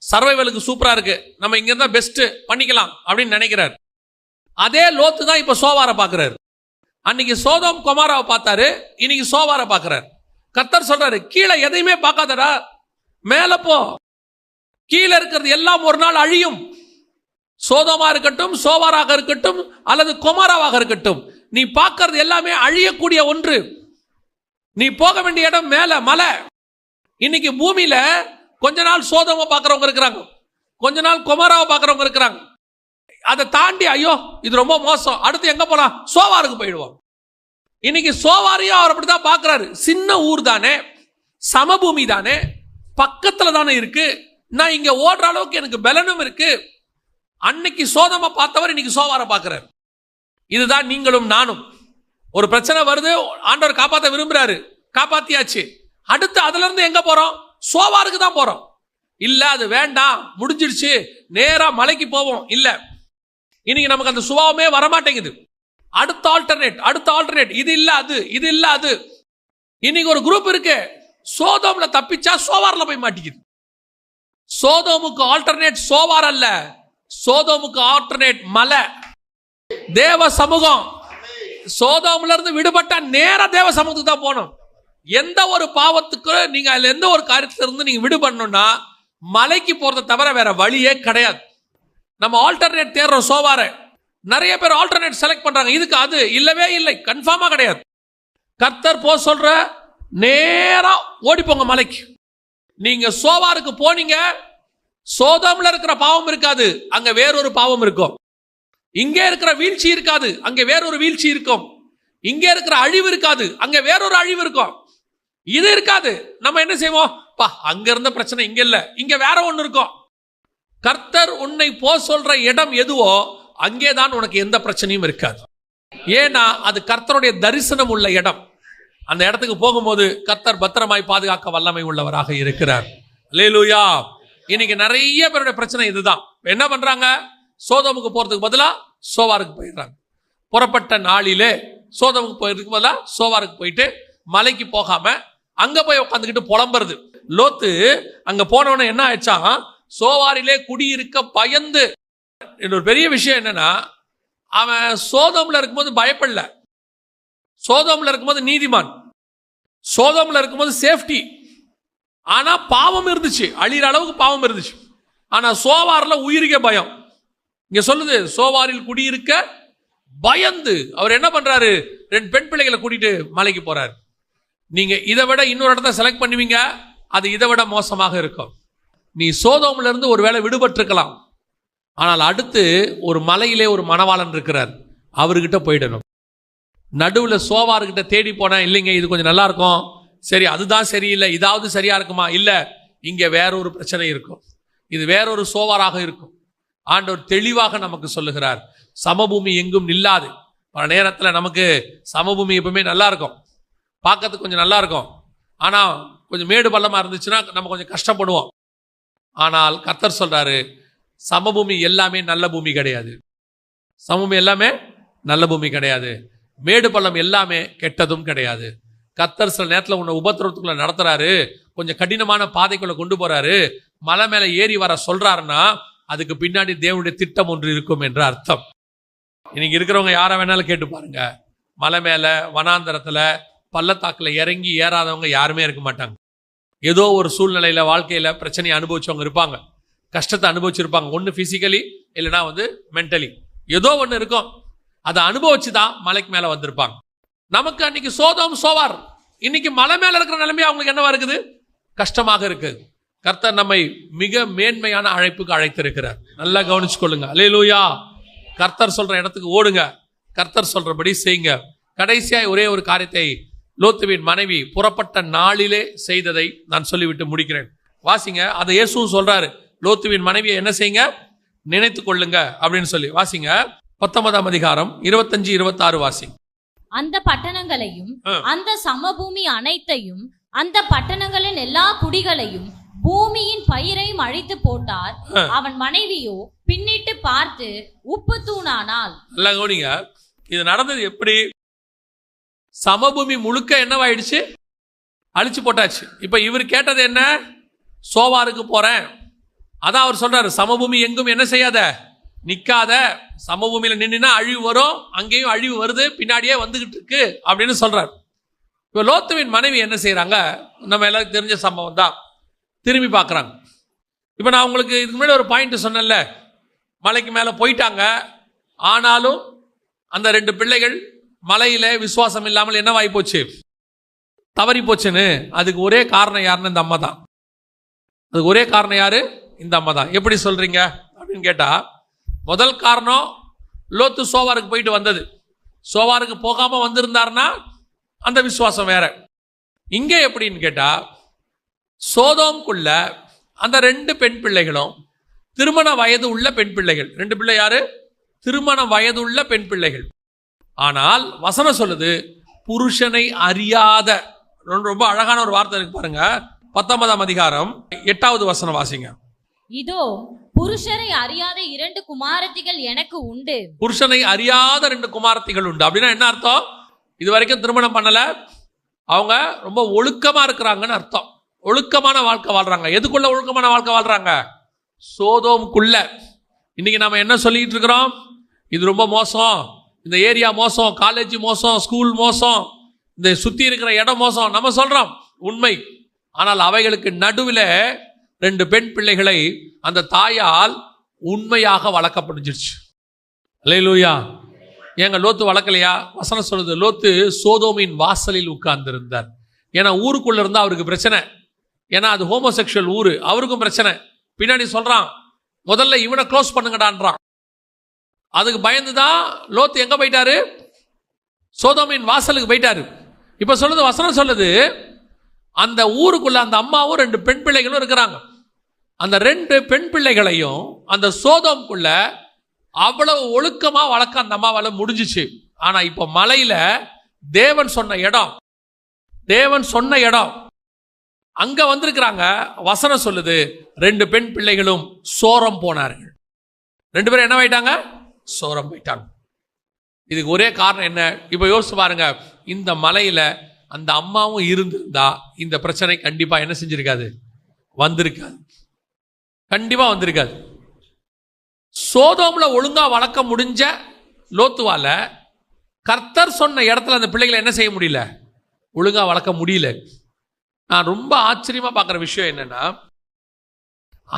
சர்வைவலுக்கு சூப்பரா இருக்கு, நம்ம இங்க இருந்தா பெஸ்ட் பண்ணிக்கலாம் அப்படின்னு நினைக்கிறார். அதே லோத்து தான் இப்ப சோவாரை பார்க்கிறார். அன்னைக்கு சோதோம் குமாராவை பார்த்தாரு, இன்னைக்கு சோவாரை பார்க்கிறார். கர்த்தர் சொல்றாரு, கீழே எதையுமே பார்க்காதடா, மேல போ. கீழே இருக்கிறது எல்லாம் ஒரு நாள் அழியும். சோதோமா இருக்கட்டும், சோவாராக இருக்கட்டும், அல்லது கொமாராவாக இருக்கட்டும், நீ பார்க்கறது எல்லாமே அழியக்கூடிய ஒன்று. நீ போக வேண்டிய இடம் மேல மலை. இன்னைக்கு பூமியில கொஞ்ச நாள் சோதோமா பார்க்கறவங்க இருக்கிறாங்க, கொஞ்ச நாள் கொமாராவை பார்க்கறவங்க இருக்கிறாங்க. அதை தாண்டி ஐயோ இது ரொம்ப மோசம், அடுத்து எங்க போலாம், சோவாருக்கு போயிடுவோம். இன்னைக்கு சோவாரையும் அவர் அப்படித்தான் பார்க்கிறாரு. சின்ன ஊர் தானே, சமபூமி தானே, பக்கத்துல தானே இருக்கு, நான் இங்க ஓடுற அளவுக்கு எனக்கு பலனும் இருக்கு. அன்னைக்கு சோதமா பார்த்தவர் இன்னைக்கு சோவாரை பார்க்கிறார். இதுதான் நீங்களும் நானும். ஒரு பிரச்சனை வருது, ஆண்டவர் காப்பாற்ற விரும்புறாரு, காப்பாத்தியாச்சு. அடுத்து அதுல இருந்து எங்க போறோம், சோவாருக்கு தான் போறோம். இல்ல அது வேண்டாம், முடிஞ்சிடுச்சு, நேரா மலைக்கு போவோம். இல்ல, இன்னைக்கு நமக்கு அந்த சுபாவமே வரமாட்டேங்குது. அடுத்த ஆல்டர்னேட், இது இல்ல அது, இது இல்ல அது. இன்னைக்கு ஒரு குரூப் இருக்கு, சோதோம்ல தப்பிச்சா சோவார்ல போய் மாட்டிக்குது. சோதோமுக்கு ஆல்டர்னேட் சோவார் அல்ல, சோதோமுக்கு ஆல்டர்னேட் மலை, தேவ சமூகம். சோதோம்ல இருந்து விடுபட்டா நேரா தேவ சமூகத்துக்கு தான் போகணும். எந்த ஒரு பாவத்துக்கு நீங்க அதுல எந்த ஒரு காரியத்துல இருந்து நீங்க விடுபடணும்னா மலைக்கு போறதை தவிர வேற வழியே கிடையாது. நம்ம ஆல்டர்னேட் தேடுறோம் சோவார. நிறைய பேர் ஆல்டர்னேட் செலக்ட் பண்றாங்க, இதுக்கு அது இல்லவே இல்லை, கன்ஃபார்மா கிடையாது. கர்த்தர் போ சொல்ற நேரா ஓடி போங்க மலைக்கு. நீங்க சோவாருக்கு போனீங்க, சோதோம்ல இருக்கிற பாவம் இருக்காது, அங்க வேறொரு பாவம் இருக்கும். இங்க இருக்கிற வீழ்ச்சி இருக்காது, அங்க வேறொரு வீழ்ச்சி இருக்கும். இங்க இருக்கிற அழிவு இருக்காது, அங்க வேறொரு அழிவு இருக்கும். இது இருக்காது. நம்ம என்ன செய்வோம், பா அங்க இருந்த பிரச்சனை இங்க இல்ல, இங்க வேற ஒண்ணு இருக்கும். கர்த்தர் உன்னை போ சொல்ற இடம் எதுவோ அங்கேதான் உனக்கு எந்த பிரச்சனையும் இருக்காது. ஏன்னா அது கர்த்தருடைய தரிசனம் உள்ள இடம். அந்த இடத்துக்கு போகும்போது கர்த்தர் பத்திரமாய் பாதுகாக்க வல்லமை உள்ளவராக இருக்கிறார். அல்லேலூயா. இன்னைக்கு நிறைய பேருடைய பிரச்சனை இதுதான். என்ன பண்றாங்க, சோதோமுக்கு போறதுக்கு பதிலா சோவாருக்கு போயிடுறாங்க. புறப்பட்ட நாளிலே சோதோமுக்கு போயிருக்கு பதிலா சோவாருக்கு போயிட்டு மலைக்கு போகாம அங்க போய் உட்காந்துக்கிட்டு புலம்புறது. லோத்து அங்க போனவன என்ன ஆயிடுச்சா, சோவாரிலே குடியிருக்க பயந்து. இன்னொரு பெரிய விஷயம் என்னன்னா, அவன் சோதோம்ல இருக்கும்போது பயப்படல, சோதோம்ல இருக்கும்போது நீதிமான், சோதோம்ல இருக்கும்போது சேஃப்டி. ஆனா பாவம் இருந்துச்சு, அழிகிற அளவுக்கு பாவம் இருந்துச்சு. ஆனா சோவார்ல உயிருக்கே பயம். இங்க சொல்லுது சோவாரில் குடியிருக்க பயந்து அவர் என்ன பண்றாரு, 2 பெண் பிள்ளைகளை கூட்டிட்டு மலைக்கு போறாரு. நீங்க இதை விட இன்னொரு இடத்த செலக்ட் பண்ணுவீங்க, அது இதை விட மோசமாக இருக்கும். நீ சோதோம்ல இருந்து ஒரு வேளை விடுபட்டிருக்கலாம், ஆனால் அடுத்து ஒரு மலையிலே ஒரு மணவாளன் இருக்கிறார், அவர்கிட்ட போயிடணும். நடுவுல சோவார்கிட்ட தேடி போனா இல்லைங்க இது கொஞ்சம் நல்லா இருக்கும், சரி அதுதான் சரியில்லை, இதாவது சரியா இருக்குமா, இல்ல இங்க வேறொரு பிரச்சனை இருக்கும், இது வேறொரு சோவாராக இருக்கும். ஆண்டவர் தெளிவாக நமக்கு சொல்லுகிறார், சமபூமி எங்கும் நில்லாது. பல நேரத்தில் நமக்கு சமபூமி எப்பவுமே நல்லா இருக்கும், பார்க்கறதுக்கு கொஞ்சம் நல்லா இருக்கும். ஆனா கொஞ்சம் மேடு பள்ளமா இருந்துச்சுன்னா நம்ம கொஞ்சம் கஷ்டப்படுவோம். ஆனால் கர்த்தர் சொல்றாரு, சமபூமி எல்லாமே நல்ல பூமி கிடையாது, சமபூமி எல்லாமே நல்ல பூமி கிடையாது, மேடு பள்ளம் எல்லாமே கெட்டதும் கிடையாது. கர்த்தர் சில நேரத்தில் உன்னை உபத்திரவத்துக்குள்ள நடத்துறாரு, கொஞ்சம் கடினமான பாதைக்குள்ள கொண்டு போறாரு, மலை மேல ஏறி வர சொல்றாருன்னா அதுக்கு பின்னாடி தேவனுடைய திட்டம் ஒன்று இருக்கும் என்ற அர்த்தம். இன்னைக்கு இருக்கிறவங்க யாரை வேணாலும் கேட்டு பாருங்க, மலை மேல வனாந்தரத்துல பள்ளத்தாக்குல இறங்கி ஏறாதவங்க யாருமே இருக்க மாட்டாங்க. ஏதோ ஒரு சூழ்நிலையில வாழ்க்கையில பிரச்சனையை அனுபவிச்சவங்க இருப்பாங்க, கஷ்டத்தை அனுபவிச்சிருப்பாங்க, ஒன்று பிசிக்கலி இல்லைன்னா மென்டலி, ஏதோ ஒன்று இருக்கும். அதை அனுபவிச்சுதான் மலைக்கு மேல வந்திருப்பாங்க. நமக்கு அன்னைக்கு சோதோம் சோவார், இன்னைக்கு மலை மேல இருக்கிற நிலைமை அவங்களுக்கு என்னவா இருக்குது, கஷ்டமாக இருக்கு. கர்த்தர் நம்மை மிக மேன்மையான அழைப்புக்கு அழைத்திருக்கிறார். நல்லா கவனிச்சு கொள்ளுங்க. அல்லேலூயா. கர்த்தர் சொல்ற இடத்துக்கு ஓடுங்க, கர்த்தர் சொல்றபடி செய்யுங்க. கடைசியாய் ஒரே ஒரு காரியத்தை லோத்துவின் மனைவி புறப்பட்ட நாளிலே செய்ததை நான் சொல்லிவிட்டு முடிக்கிறேன். வாசிங்க, அதை இயேசுவும் சொல்றாரு, லோத்துவின் மனைவியை என்ன செய்யுங்க, நினைத்து கொள்ளுங்க அப்படின்னு சொல்லி. வாசிங்க 19ஆம் அதிகாரம் 25-26 வாசிங்க. அந்த பட்டணங்களையும் அந்த சமபூமி அனைத்தையும் அந்த பட்டணங்களின் எல்லா குடிகளையும் பூமியின் பயிரையும் அழித்து போட்டார். அவன் மனைவியோ பின்னிட்டு பார்த்து உப்பு தூணானாள். எல்லாம் கவனிங்க, இது நடந்தது எப்படி, சமபூமி முழுக்க என்னவாயிடுச்சு, அழிச்சு போட்டாச்சு. இப்ப இவர் கேட்டது என்ன, சோவாருக்கு போறேன். அதான் அவர் சொல்றாரு, சமபூமி எங்கும் என்ன செய்யாத, நிக்காத, சமபூமியில நின்னா அழிவு வரும், அங்கேயும் அழிவு வருது, பின்னாடியே வந்துகிட்டு இருக்கு அப்படின்னு சொல்றாரு. இப்ப லோத்துவின் மனைவி என்ன செய்யறாங்க, நம்ம எல்லாருக்கும் தெரிஞ்ச சம்பவம் தான். திரும்பி பார்க்கறாங்க, இப்போ நான் உங்களுக்கு இதுக்கு முன்னாடி ஒரு பாயிண்ட் சொன்னேன்ல, மலைக்கு மேலே போயிட்டாங்க, ஆனாலும் அந்த 2 பிள்ளைகள் மலையில விசுவாசம் இல்லாமல் என்னவாகி போச்சு, தவறி போச்சுன்னு. அதுக்கு ஒரே காரணம் யாருன்னு இந்த அம்மா தான். அதுக்கு ஒரே காரணம் யாரு, இந்த அம்மா தான். எப்படி சொல்றீங்க அப்படின்னு கேட்டா, முதல் காரணம் லோத்து சோவாருக்கு போயிட்டு வந்தது. சோவாருக்கு போகாம வந்திருந்தாருன்னா அந்த விசுவாசம் வேற. இங்கே எப்படின்னு கேட்டா, சோதோம்குள்ள அந்த 2 பெண் பிள்ளைகளும் திருமண வயது உள்ள பெண் பிள்ளைகள். 2 பிள்ளை யாரு, திருமண வயது உள்ள பெண் பிள்ளைகள். ஆனால் வசனம் சொல்லுது புருஷனை அறியாத. ரொம்ப அழகான ஒரு வார்த்தை இருக்கு பாருங்க. 19ஆம் அதிகாரம் 8வது வசனம் வாசிங்க. இதோ புருஷரை அறியாத 2 குமாரத்திகள் எனக்கு உண்டு. புருஷனை அறியாத 2 குமாரத்திகள் உண்டு அப்படின்னா என்ன அர்த்தம்? இது வரைக்கும் திருமணம் பண்ணல, அவங்க ரொம்ப ஒழுக்கமா இருக்கிறாங்கன்னு அர்த்தம். ஒழுக்கமான வாழ்க்கை வாழ்றாங்க. எதுக்குள்ள ஒழுக்கமான வாழ்க்கை வாழ்றாங்க? சோதோம்குள்ள. இன்னைக்கு நாம என்ன சொல்லிட்டு இருக்கிறோம்? இது ரொம்ப மோசம், இந்த ஏரியா மோசம், காலேஜ் மோசம், ஸ்கூல் மோசம், இந்த சுத்தி இருக்கிற இடம் மோசம் நம்ம சொல்றோம், உண்மை. ஆனால் அவைகளுக்கு நடுவில் 2 பெண் பிள்ளைகளை அந்த தாயால் உண்மையாக வளர்க்கப்படுஞ்சிருச்சு. அல்லேலூயா. ஏங்க லோத்து வளர்க்கலையா? வசனம் சொல்லுது லோத்து சோதோமின் வாசலில் உட்கார்ந்து இருந்தார். ஏன்னா ஊருக்குள்ள இருந்தா அவருக்கு பிரச்சனை. ஏன்னா அது ஹோமோசெக்சுவல் ஊரு, அவருக்கும் பிரச்சனை. பின்னாடி சொல்றான் முதல்ல இவனை க்ளோஸ் பண்ணுங்கடான்றான். அதுக்கு பயந்துதான் லோத்து எங்க போயிட்டாரு? சோதோமின் வாசலுக்கு போயிட்டாரு. இப்ப சொல்லுது வசனம் சொல்லுது அந்த ஊருக்குள்ள அந்த அம்மாவும் 2 பெண் பிள்ளைகளும் இருக்கிறாங்க. அந்த 2 பெண் பிள்ளைகளையும் அந்த சோதோம்குள்ள அவ்வளவு ஒழுக்கமா வளர்க்க அந்த அம்மாவால முடிஞ்சிச்சு. ஆனா இப்ப மலையில தேவன் சொன்ன இடம் அங்க வந்திருக்கிறாங்க. வசனம் சொல்லுது 2 பெண் பிள்ளைகளும் சோரம் போனார்கள். 2 பேரும் என்ன ஆயிட்டாங்க? சோரம் போயிட்டாங்க. இதுக்கு ஒரே காரணம் என்ன? இப்ப யோசிச்சு பாருங்க, இந்த மலையில அந்த அம்மாவும் இருந்திருந்தா இந்த பிரச்சனை கண்டிப்பா என்ன செஞ்சிருக்காது? வந்திருக்காது, கண்டிப்பா வந்திருக்காது. சோதோம்ல ஒழுங்கா வளர்க்க முடிஞ்ச லோத்துவால கர்த்தர் சொன்ன இடத்துல அந்த பிள்ளைகளை என்ன செய்ய முடியல? ஒழுங்கா வளர்க்க முடியல. நான் ரொம்ப ஆச்சரியமா பார்க்குற விஷயம் என்னன்னா,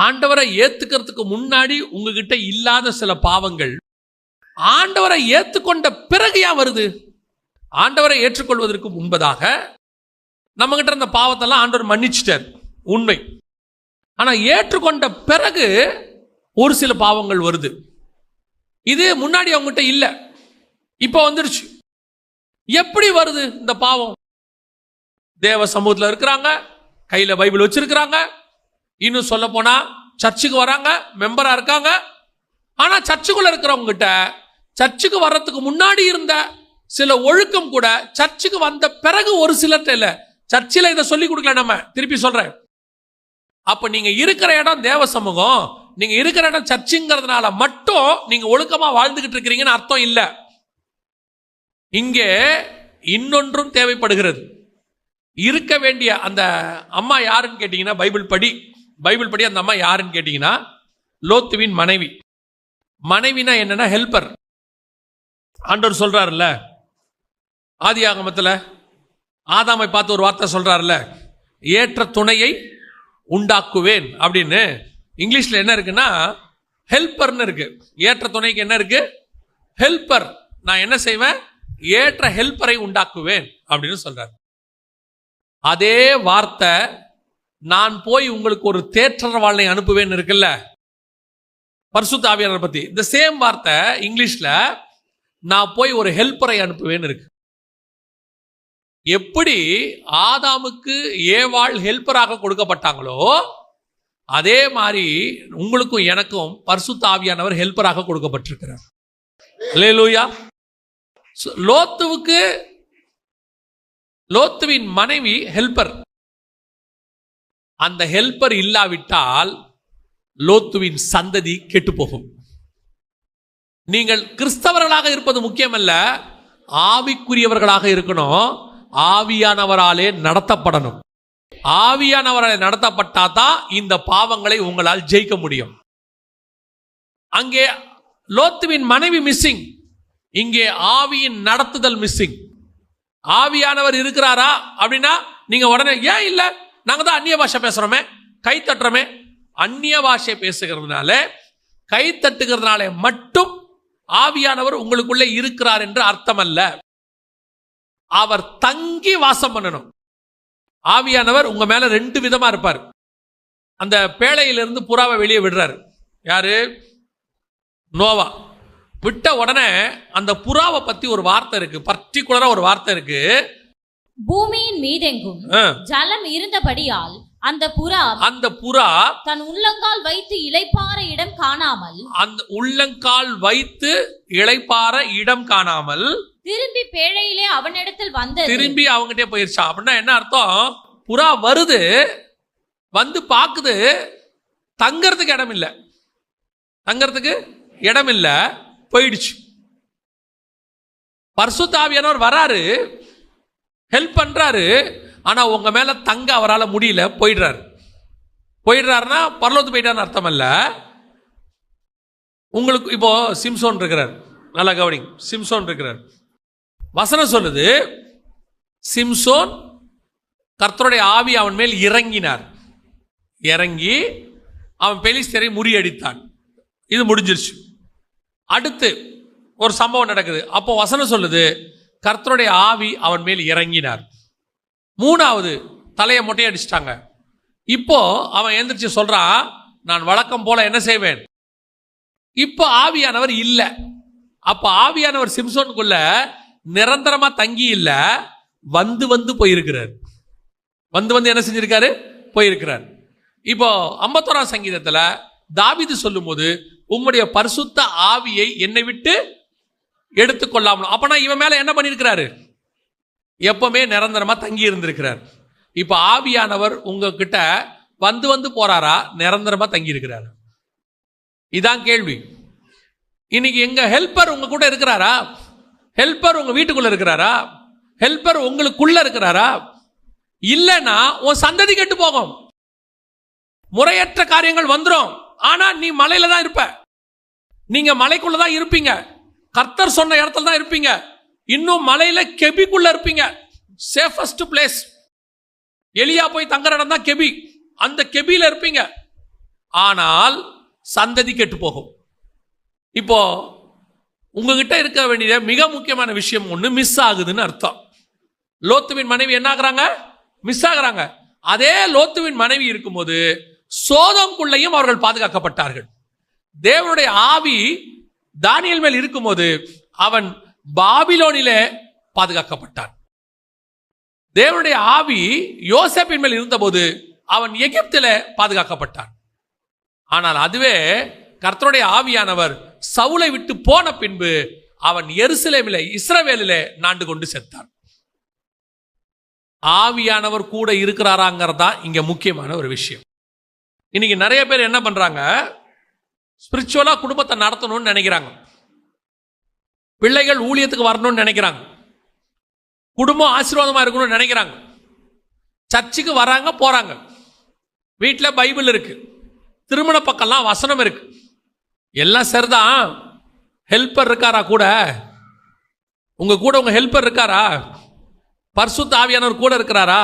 ஆண்டவரை ஏத்துக்கிறதுக்கு முன்னாடி உங்ககிட்ட இல்லாத சில பாவங்கள் ஆண்டவரை ஏற்றுக்கொண்ட பிறகு ஏன் வருது? ஆண்டவரை ஏற்றுக்கொள்வதற்கு முன்பதாக நம்ம கிட்ட இருந்த பாவத்தெல்லாம் ஆண்டவர் மன்னிச்சிட்டார், உண்மை. ஆனா ஏற்றுக்கொண்ட பிறகு ஒரு சில பாவங்கள் வருது. இது முன்னாடி அவங்ககிட்ட இல்லை, இப்போ வந்துருச்சு. எப்படி வருது இந்த பாவம்? தேவ சமூகத்தில் இருக்கிறாங்க, கையில பைபிள் வச்சிருக்கிறாங்க, இன்னும் சொல்ல போனா சர்ச்சுக்கு வராங்க, மெம்பரா இருக்காங்க. ஆனா சர்ச்சுக்குள்ள இருக்கிறவங்க கிட்ட சர்ச்சுக்கு வர்றதுக்கு முன்னாடி இருந்த சில ஒழுக்கம் கூட சர்ச்சுக்கு வந்த பிறகு ஒரு சிலர்கிட்ட இல்ல. சர்ச்சில் இதை சொல்லி கொடுக்கல. நம்ம திருப்பி சொல்றேன், அப்ப நீங்க இருக்கிற இடம் தேவ சமூகம், நீங்க இருக்கிற இடம் சர்ச்சுங்கிறதுனால மட்டும் நீங்க ஒழுக்கமா வாழ்ந்துகிட்டு இருக்கிறீங்கன்னு அர்த்தம் இல்ல. இங்கே இன்னொன்றும் தேவைப்படுகிறது. இருக்க வேண்டிய அந்த அம்மா யாருன்னு கேட்டீங்கன்னா, பைபிள் படி அந்த அம்மா யாருன்னு கேட்டீங்கன்னா லோத்துவின் மனைவி. மனைவினா என்னன்னா ஹெல்பர். ஆண்டவர் சொல்றாருல்ல ஆதியாகமத்துல, ஆதாமை பார்த்து ஒரு வார்த்தை சொல்றாருல்ல, ஏற்ற துணையை உண்டாக்குவேன் அப்படின்னு. இங்கிலீஷ்ல என்ன இருக்குன்னா ஹெல்பர்னு இருக்கு. ஏற்ற துணைக்கு என்ன இருக்கு? ஹெல்பர். நான் என்ன செய்வேன்? ஏற்ற ஹெல்பரை உண்டாக்குவேன் அப்படின்னு சொல்றாரு. அதே வார்த்தை நான் போய் உங்களுக்கு ஒரு தேற்றரவாளனை அனுப்புவேன் இருக்குல்ல, பரிசுத்த ஆவியானவரை பத்தி. இந்த சேம் வார்த்தை இங்கிலீஷ்ல நான் போய் ஒரு ஹெல்ப்பரை அனுப்புவேன் இருக்கு. எப்படி ஆதாமுக்கு ஏவாள் ஹெல்ப்பராக கொடுக்கப்பட்டாங்களோ அதே மாதிரி உங்களுக்கும் எனக்கும் பரிசுத்த ஆவியானவர் ஹெல்ப்பராக கொடுக்கப்பட்டிருக்கிறார். அல்லேலூயா. லோத்துவின் மனைவி ஹெல்ப்பர். அந்த ஹெல்ப்பர் இல்லாவிட்டால் லோத்துவின் சந்ததி கெட்டு போகும். நீங்கள் கிறிஸ்தவர்களாக இருப்பது முக்கியமல்ல, ஆவிக்குரியவர்களாக இருக்கணும். ஆவியானவராலே நடத்தப்படணும். ஆவியானவராலே நடத்தப்பட்டாதான் இந்த பாவங்களை உங்களால் ஜெயிக்க முடியும். அங்கே லோத்துவின் மனைவி மிஸ்ஸிங், இங்கே ஆவியின் நடத்துதல் மிஸ்ஸிங். ஆவியானவர் இருக்கிறாரா அப்படின்னா நீங்க உடனே ஏன் இல்ல, நாங்க தான் அந்நிய பாஷை பேசுறோமே, கை தட்டுறோமே, அந்நிய பாஷை பேசுகிறதுனால, கை தட்டுகிறதுனால மட்டும் ஆவியானவர் உங்களுக்குள்ளே இருக்கிறார் என்று அர்த்தம் அல்ல. அவர் தங்கி வாசம் பண்ணணும். ஆவியானவர் உங்க மேல 2 விதமா இருப்பார். அந்த பேழையிலிருந்து புறாவை வெளியே விடுறாரு. யாரு? நோவா. விட்ட உடனே அந்த புறாவை பத்தி ஒரு வார்த்தை இருக்கு, பர்டிகுலரா ஒரு வார்த்தை இருக்கு. பூமியின் மீதெங்கும் ஜலம் இருந்தபடியால் அந்த புறா தன் உள்ளங்கால் வைத்து இளைப்பாற இடம் காணாமல், அந்த உள்ளங்கால் வைத்து இளைப்பாற இடம் காணாமல் திரும்பி பேழையிலே அவனிடத்தில் வந்தது. திரும்பி அவங்ககிட்ட போயிருச்சா? அப்படின்னா என்ன அர்த்தம்? புறா வருது, வந்து பாக்குது, தங்கறதுக்கு இடம் இல்லை, தங்கறதுக்கு இடம் இல்லை, போயிடுச்சு. பரிசுத்த ஆவியானவர் வராரு, ஹெல்ப் பண்றாரு, ஆனா உங்க மேல தங்க அவரால் முடியல, போயிடுறாரு. போயிடுறாருன்னா பரலோகத்து போயிட்டான்னு அர்த்தம் அல்ல. உங்களுக்கு இப்போ சிம்சோன் இருக்கிறார், நல்லா கவனி. சிம்சோன் இருக்கிறார். வசனம் சொல்லுது, சிம்சோன் கர்த்தருடைய ஆவி அவன் மேல் இறங்கினார். இறங்கி அவன் பெலிஸ்தரை முறியடித்தான். இது முடிஞ்சிருச்சு. அடுத்து ஒரு சம்பவம் நடக்குது. அப்போ வசனம் சொல்லுது, கர்த்தருடைய ஆவி அவன் மேல் இறங்கினார். 3வது தலையை மொட்டையடிச்சிட்டாங்க. இப்போ அவன் எந்திரிச்சு சொல்றான், நான் வழக்கம் போல என்ன செய்வேன்? இப்போ ஆவியானவர் இல்லை. அப்ப ஆவியானவர் சிம்சோனுக்குள்ள நிரந்தரமா தங்கி இல்ல, வந்து வந்து போயிருக்கிறார். வந்து என்ன செஞ்சிருக்காரு? போயிருக்கிறார். இப்போ 51ஆம் சங்கீதத்துல தாவீது சொல்லும் போது, உம்முடைய பரிசுத்த ஆவியை என்னை விட்டு எடுத்துக்கொள்ளாமல். அப்பனா இவன் மேல என்ன பண்ணிருக்கிறாரு? எப்பவுமே நிரந்தரமா தங்கி இருந்திருக்கிறார். இப்ப ஆவியானவர் உங்ககிட்ட வந்து வந்து போறாரா, நிரந்தரமா தங்கி இருக்கிறாரா? இதான் கேள்வி. இன்னைக்கு எங்க ஹெல்ப்பர் உங்க கூட இருக்கிறாரா? ஹெல்ப்பர் உங்க வீட்டுக்குள்ள இருக்கிறாரா? ஹெல்ப்பர் உங்களுக்குள்ள இருக்கிறாரா? இல்லைன்னா உன் சந்ததி கெட்டு போகும், முறையற்ற காரியங்கள் வந்துடும். ஆனா நீ மலையில தான் இருப்ப, நீங்க மலைக்குள்ளதான் இருப்பீங்க, கர்த்தர் சொன்ன இடத்துல தான் இருப்பீங்க. இன்னும் மலையில கெபிக்குள்ள இருப்பீங்க, சேஃபஸ்ட் பிளேஸ். எலியா போய் தங்குற இடம் தான் கெபி, அந்த கெபியில இருப்பீங்க. ஆனால் சந்ததி கெட்டு போகும். இப்போ உங்ககிட்ட இருக்க வேண்டிய மிக முக்கியமான விஷயம் ஒண்ணு மிஸ் ஆகுதுன்னு அர்த்தம். லோத்துவின் மனைவி என்ன ஆகுறாங்க? மிஸ் ஆகுறாங்க. அதே லோத்துவின் மனைவி இருக்கும்போது சோதோம்குள்ளேயும் அவர்கள் பாதுகாக்கப்பட்டார்கள். தேவனுடைய ஆவி தானியேல் மேல் இருக்கும்போது அவன் பாபிலோனிலே பாதுகாக்கப்பட்டான். தேவனுடைய ஆவி யோசேப்பின் மேல் இருந்தபோது அவன் எகிப்திலே பாதுகாக்கப்பட்டான். ஆனால் அதுவே கர்த்தருடைய ஆவியானவர் சவுலை விட்டு போன பின்பு அவன் எருசலேமிலே, இஸ்ரவேலிலே நாண்டு கொண்டு செத்தான். ஆவியானவர் கூட இருக்கிறாராங்கிறதா இங்க முக்கியமான ஒரு விஷயம். இன்னைக்கு நிறைய பேர் என்ன பண்றாங்க? ஸ்பிரிச்சுவலா குடும்பத்தை நடத்தணும்னு நினைக்கிறாங்க, பிள்ளைகள் ஊழியத்துக்கு வரணும்னு நினைக்கிறாங்க, குடும்பம் ஆசீர்வாதமா இருக்கணும்னு நினைக்கிறாங்க. சர்ச்சுக்கு வராங்க, போறாங்க, வீட்டில் பைபிள் இருக்கு, திருமண பக்கம்லாம் வசனம் இருக்கு, எல்லாம் சரிதான். ஹெல்ப்பர் இருக்காரா கூட? உங்க கூட உங்க ஹெல்ப்பர் இருக்காரா? பரிசுத்த ஆவியானவர் கூட இருக்கிறாரா?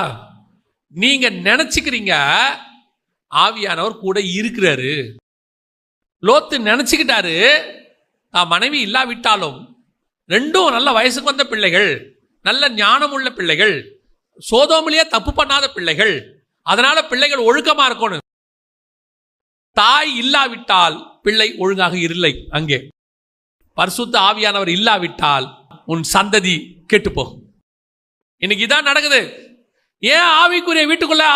நீங்க நினைச்சுக்கிறீங்க ஆவியானவர் கூட இருக்கிறாரு. லோத்து நினைச்சுக்கிட்டாரு தான் மனைவி இல்லாவிட்டாலும் ரெண்டும் நல்ல வயசுக்கு வந்த பிள்ளைகள், நல்ல ஞானம் உள்ள பிள்ளைகள், சோதோமிலேயே தப்பு பண்ணாத பிள்ளைகள், அதனால பிள்ளைகள் ஒழுக்கமா இருக்கணும். தாய் இல்லாவிட்டால் பிள்ளை ஒழுங்காக இல்லை. அங்கே பரிசுத்த ஆவியானவர் இல்லாவிட்டால் உன் சந்ததி கெட்டு போகும். இன்னைக்கு இதான் நடக்குது. ஏன் ஆவிக்குரிய வீட்டுக்குள்ள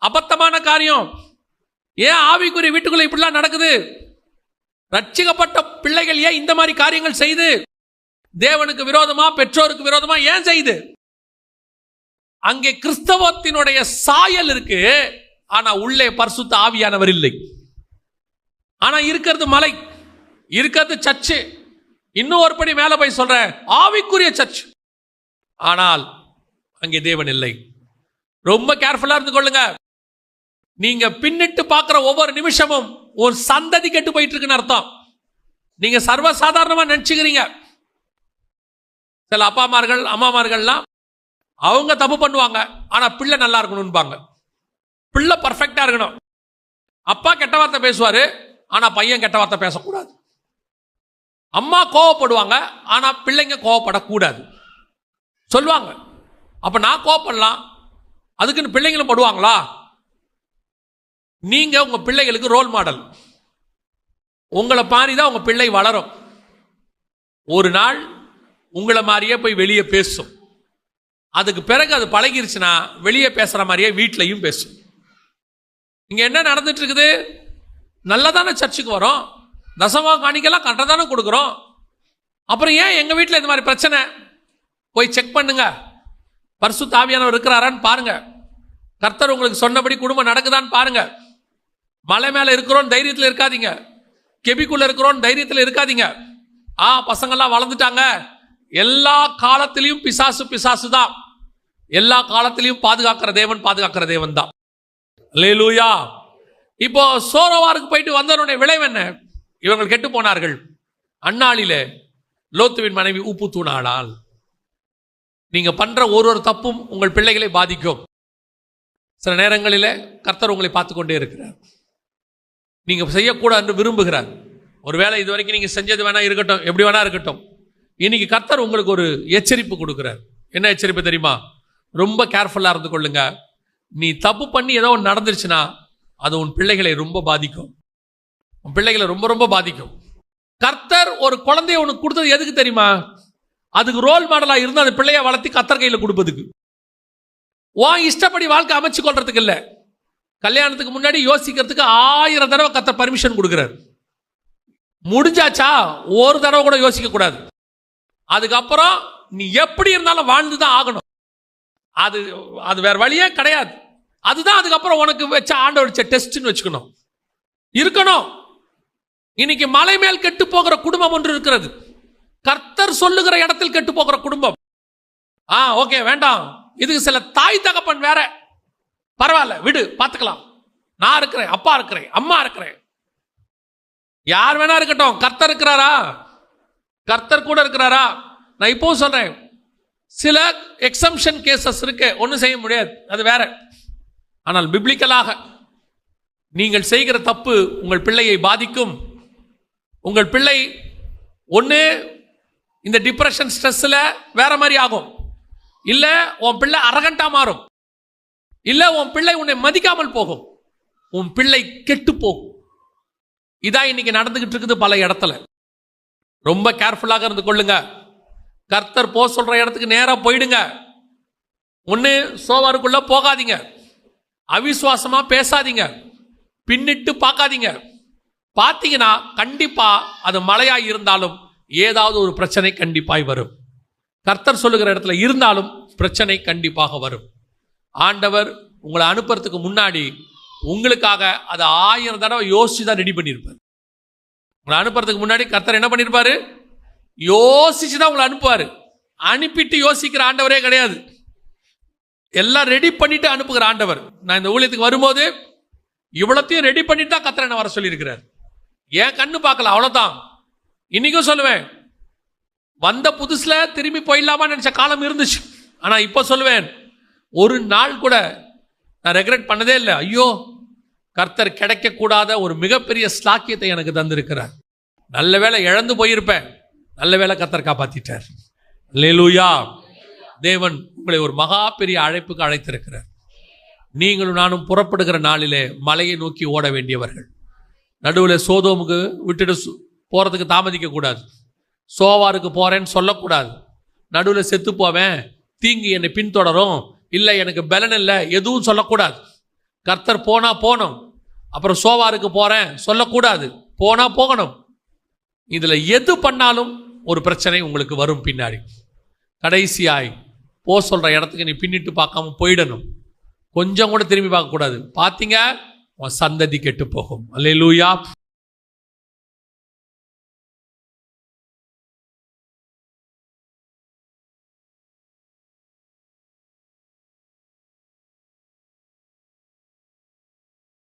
அபத்தமான காரியம்? ஏன் ஆவிக்குரிய வீட்டுக்குள்ள இப்படிலாம் நடக்குது? ரட்சிக்கப்பட்ட பிள்ளைகள் ஏன் இந்த மாதிரி காரியங்கள் செய்து தேவனுக்கு விரோதமா, பெற்றோருக்கு விரோதமா ஏன் செய்து? அங்கே கிறிஸ்தவத்தினுடைய சாயல் இருக்கு, ஆனா உள்ளே பரிசுத்த ஆவியானவர் இல்லை. ஆனா இருக்கிறது மலை, இருக்கிறது சர்ச்சு. இன்னும் ஒரு படி மேல போய் சொல்ற, ஆவிக்குரிய சர்ச், ஆனால் அங்கே தேவன் இல்லை. ரொம்ப கேர்ஃபுல்லா இருந்து கொள்ளுங்க. நீங்க பின்னிட்டு பார்க்கிற ஒவ்வொரு நிமிஷமும் ஒரு சந்ததி கெட்டு போயிட்டு இருக்குன்னு அர்த்தம். நீங்க சர்வசாதாரணமா நினைச்சுக்கிறீங்க. சில அப்பாமார்கள் அம்மாமார்கள்லாம் அவங்க தப்பு பண்ணுவாங்க, ஆனா பிள்ளை நல்லா இருக்கணும்பாங்க. பிள்ளை பர்ஃபெக்டா இருக்கணும். அப்பா கெட்ட வார்த்தை பேசுவாரு, ஆனா பையன் கெட்ட வார்த்தை பேசக்கூடாது. அம்மா கோவப்படுவாங்க, ஆனா பிள்ளைங்க கோவப்படக்கூடாது சொல்லுவாங்க. அப்ப நான் கோவப்படலாம், அதுக்குன்னு பிள்ளைங்களும் படுவாங்களா? நீங்க உங்க பிள்ளைகளுக்கு ரோல் மாடல். உங்களை பாரிதான் உங்க பிள்ளை வளரும். ஒரு நாள் உங்களை மாதிரியே போய் வெளியே பேசும். அதுக்கு பிறகு அது பழகிருச்சுன்னா வெளியே பேசுற மாதிரியே வீட்லையும் பேசும். இங்க என்ன நடந்துட்டு இருக்குது? நல்லதான சர்ச்சுக்கு வரோம், தசமா காணிக்கெல்லாம் கரெக்டாக தானே கொடுக்குறோம். அப்புறம் ஏன் எங்க வீட்டில் இந்த மாதிரி பிரச்சனை? போய் செக் பண்ணுங்க, பரிசுத்த ஆவியானவர் இருக்கிறாரான்னு பாருங்க. கர்த்தர் உங்களுக்கு சொன்னபடி குடும்பம் நடக்குதான்னு பாருங்க. மலை மேல இருக்கிறோம் தைரியத்தில் இருக்காதீங்க, கெபிக்குள்ள இருக்கிறோம் தைரியத்தில் இருக்காதீங்க. பசங்கள்லாம் வளர்ந்துட்டாங்க. எல்லா காலத்திலையும் பிசாசு பிசாசு தான். எல்லா காலத்திலையும் பாதுகாக்கிற தேவன் தான். அல்லேலூயா. இப்போ சோரோவாருக்கு போயிட்டு வந்தவனுடைய விளைவு என்ன? இவர்கள் கெட்டு போனார்கள். அந்நாளிலே லோத்துவின் மனைவி உப்பு தூணாளால். நீங்க பண்ற ஒரு தப்பும் உங்கள் பிள்ளைகளை பாதிக்கும். சில நேரங்களிலே கர்த்தர் உங்களை பார்த்து கொண்டே இருக்கிறார். நீங்க செய்யக்கூடாது என்று விரும்புகிறார். ஒருவேளை இது வரைக்கும் நீங்க செஞ்சது வேணா இருக்கட்டும், எப்படி வேணா இருக்கட்டும், இன்னைக்கு கர்த்தர் உங்களுக்கு ஒரு எச்சரிப்பு கொடுக்கிறார். என்ன எச்சரிப்பு தெரியுமா? ரொம்ப கேர்ஃபுல்லா இருந்து கொள்ளுங்க. நீ தப்பு பண்ணி ஏதோ ஒன்று நடந்துருச்சுன்னா அது உன் பிள்ளைகளை ரொம்ப பாதிக்கும். உன் பிள்ளைகளை ரொம்ப ரொம்ப பாதிக்கும். கர்த்தர் ஒரு குழந்தைய உனக்கு கொடுத்தது எதுக்கு தெரியுமா? அதுக்கு ரோல் மாடலா இருந்து அந்த பிள்ளைய வளர்த்தி கர்த்தர் கையில் கொடுப்பதுக்கு. உன் இஷ்டப்படி வாழ்க்கை அமைச்சு கொள்றதுக்கு இல்லை. கல்யாணத்துக்கு முன்னாடி யோசிக்கிறதுக்கு 1000 தடவை கர்த்தர் பர்மிஷன் கொடுக்கிறார். முடிஞ்சாச்சா ஒரு தடவை கூட யோசிக்க கூடாது. அதுக்கப்புறம் நீ எப்படி இருந்தாலும் வாழ்ந்துதான் ஆகணும். அது வேற வழியே கிடையாது. அதுதான் அதுக்கப்புறம் உனக்கு வச்ச ஆண்டவர் வச்ச டெஸ்ட்னு வச்சுக்கணும், இருக்கணும். இன்னைக்கு மலை மேல் கெட்டு போகிற குடும்பம் ஒன்று இருக்கிறது. கர்த்தர் சொல்லுகிற இடத்தில் கெட்டு போகிற குடும்பம். ஓகே வேண்டாம், இதுக்கு சில தாய் தகப்பன் வேற, பரவாயில்ல விடு பார்த்துக்கலாம், நான் இருக்கிறேன், அப்பா இருக்கிறேன், அம்மா இருக்கிறேன், யார் வேணா இருக்கட்டும், கர்த்தர் இருக்கிறாரா? கர்த்தர் கூட இருக்கிறாரா? நான் இப்போ சொல்றேன், சில எக்ஸம்ஷன் கேசஸ் இருக்கு, ஒன்றும் செய்ய முடியாது, அது வேற. ஆனால் பிப்ளிக்கலாக நீங்கள் செய்கிற தப்பு உங்கள் பிள்ளையை பாதிக்கும். உங்கள் பிள்ளை ஒன்று இந்த டிப்ரெஷன் ஸ்ட்ரெஸ்ல வேற மாதிரி ஆகும், இல்ல உன் பிள்ளை அரகண்டா மாறும், இல்ல உன் பிள்ளை உன்னை மதிக்காமல் போகும், உன் பிள்ளை கெட்டு போகும். இதான் இன்னைக்கு நடந்துகிட்டு இருக்குது பல இடத்துல. ரொம்ப கேர்ஃபுல்லாக இருந்து கொள்ளுங்க. கர்த்தர் போ சொல்ற இடத்துக்கு நேரா போயிடுங்க. ஒன்று சோவாருக்குள்ள போகாதீங்க, அவிசுவாசமா பேசாதீங்க, பின்னிட்டு பார்க்காதீங்க. பார்த்தீங்கன்னா கண்டிப்பா அது மழையாய் இருந்தாலும் ஏதாவது ஒரு பிரச்சனை கண்டிப்பாய் வரும். கர்த்தர் சொல்லுகிற இடத்துல இருந்தாலும் பிரச்சனை கண்டிப்பாக வரும். ஆண்டவர் உங்களை அனுப்புறதுக்கு முன்னாடி உங்களுக்காக அதை 1000 தடவை யோசிச்சு தான் ரெடி பண்ணியிருப்பார். உங்களை அனுப்புறதுக்கு முன்னாடி கர்த்தர் என்ன பண்ணியிருப்பாரு? யோசிச்சு தான் உங்களை அனுப்புவார். அனுப்பிட்டு யோசிக்கிற ஆண்டவரே கிடையாது. எல்லாம் ரெடி பண்ணிட்டு அனுப்புகிற ஆண்டவர். நான் இந்த ஊழியத்துக்கு வரும்போது இவ்வளத்தையும் ரெடி பண்ணிட்டு தான் கர்த்தர் என்ன வர சொல்லியிருக்கிறார். ஏன் கண்ணு பார்க்கல, அவ்வளோதான். இன்னைக்கும் சொல்லுவேன், வந்த புதுசுல திரும்பி போயிடலாமா நினைச்ச காலம் இருந்துச்சு. ஆனா இப்போ சொல்லுவேன், ஒரு நாள் கூட நான் ரெக்ரெட் பண்ணதே இல்லை. ஐயோ, கர்த்தர் கிடைக்கக்கூடாத ஒரு மிகப்பெரிய ஸ்லாக்கியத்தை எனக்கு தந்திருக்கிறார். நல்ல வேளை இழந்து போயிருப்பேன், நல்ல வேளை கர்த்தர் காப்பாத்திட்டார். அல்லேலூயா. தேவன் உங்களை ஒரு மகா பெரிய அழைப்புக்கு அழைத்திருக்கிறார். நீங்களும் நானும் புறப்படுகிற நாளிலே மலையை நோக்கி ஓட வேண்டியவர்கள். நடுவில் சோதோமுக்கு விட்டுட்டு போறதுக்கு தாமதிக்க கூடாது. சோவாருக்கு போறேன்னு சொல்லக்கூடாது. நடுவில் செத்து போவேன், தீங்கு என்னை பின்தொடரும், இல்லை எனக்கு பலன் இல்லை, எதுவும் சொல்லக்கூடாது. கர்த்தர் போனா போனோம், அப்புறம் சோவாருக்கு போறேன் சொல்லக்கூடாது. போனா போகணும். இதுல எது பண்ணாலும் ஒரு பிரச்சனை உங்களுக்கு வரும் பின்னாடி. கடைசியாய் போ சொல்ற இடத்துக்கு நீ பின்னிட்டு பார்க்காம போயிடணும். கொஞ்சம் கூட திரும்பி பார்க்க கூடாது. பார்த்தீங்க, உன் சந்ததி கெட்டு போகும். அல்லேலூயா.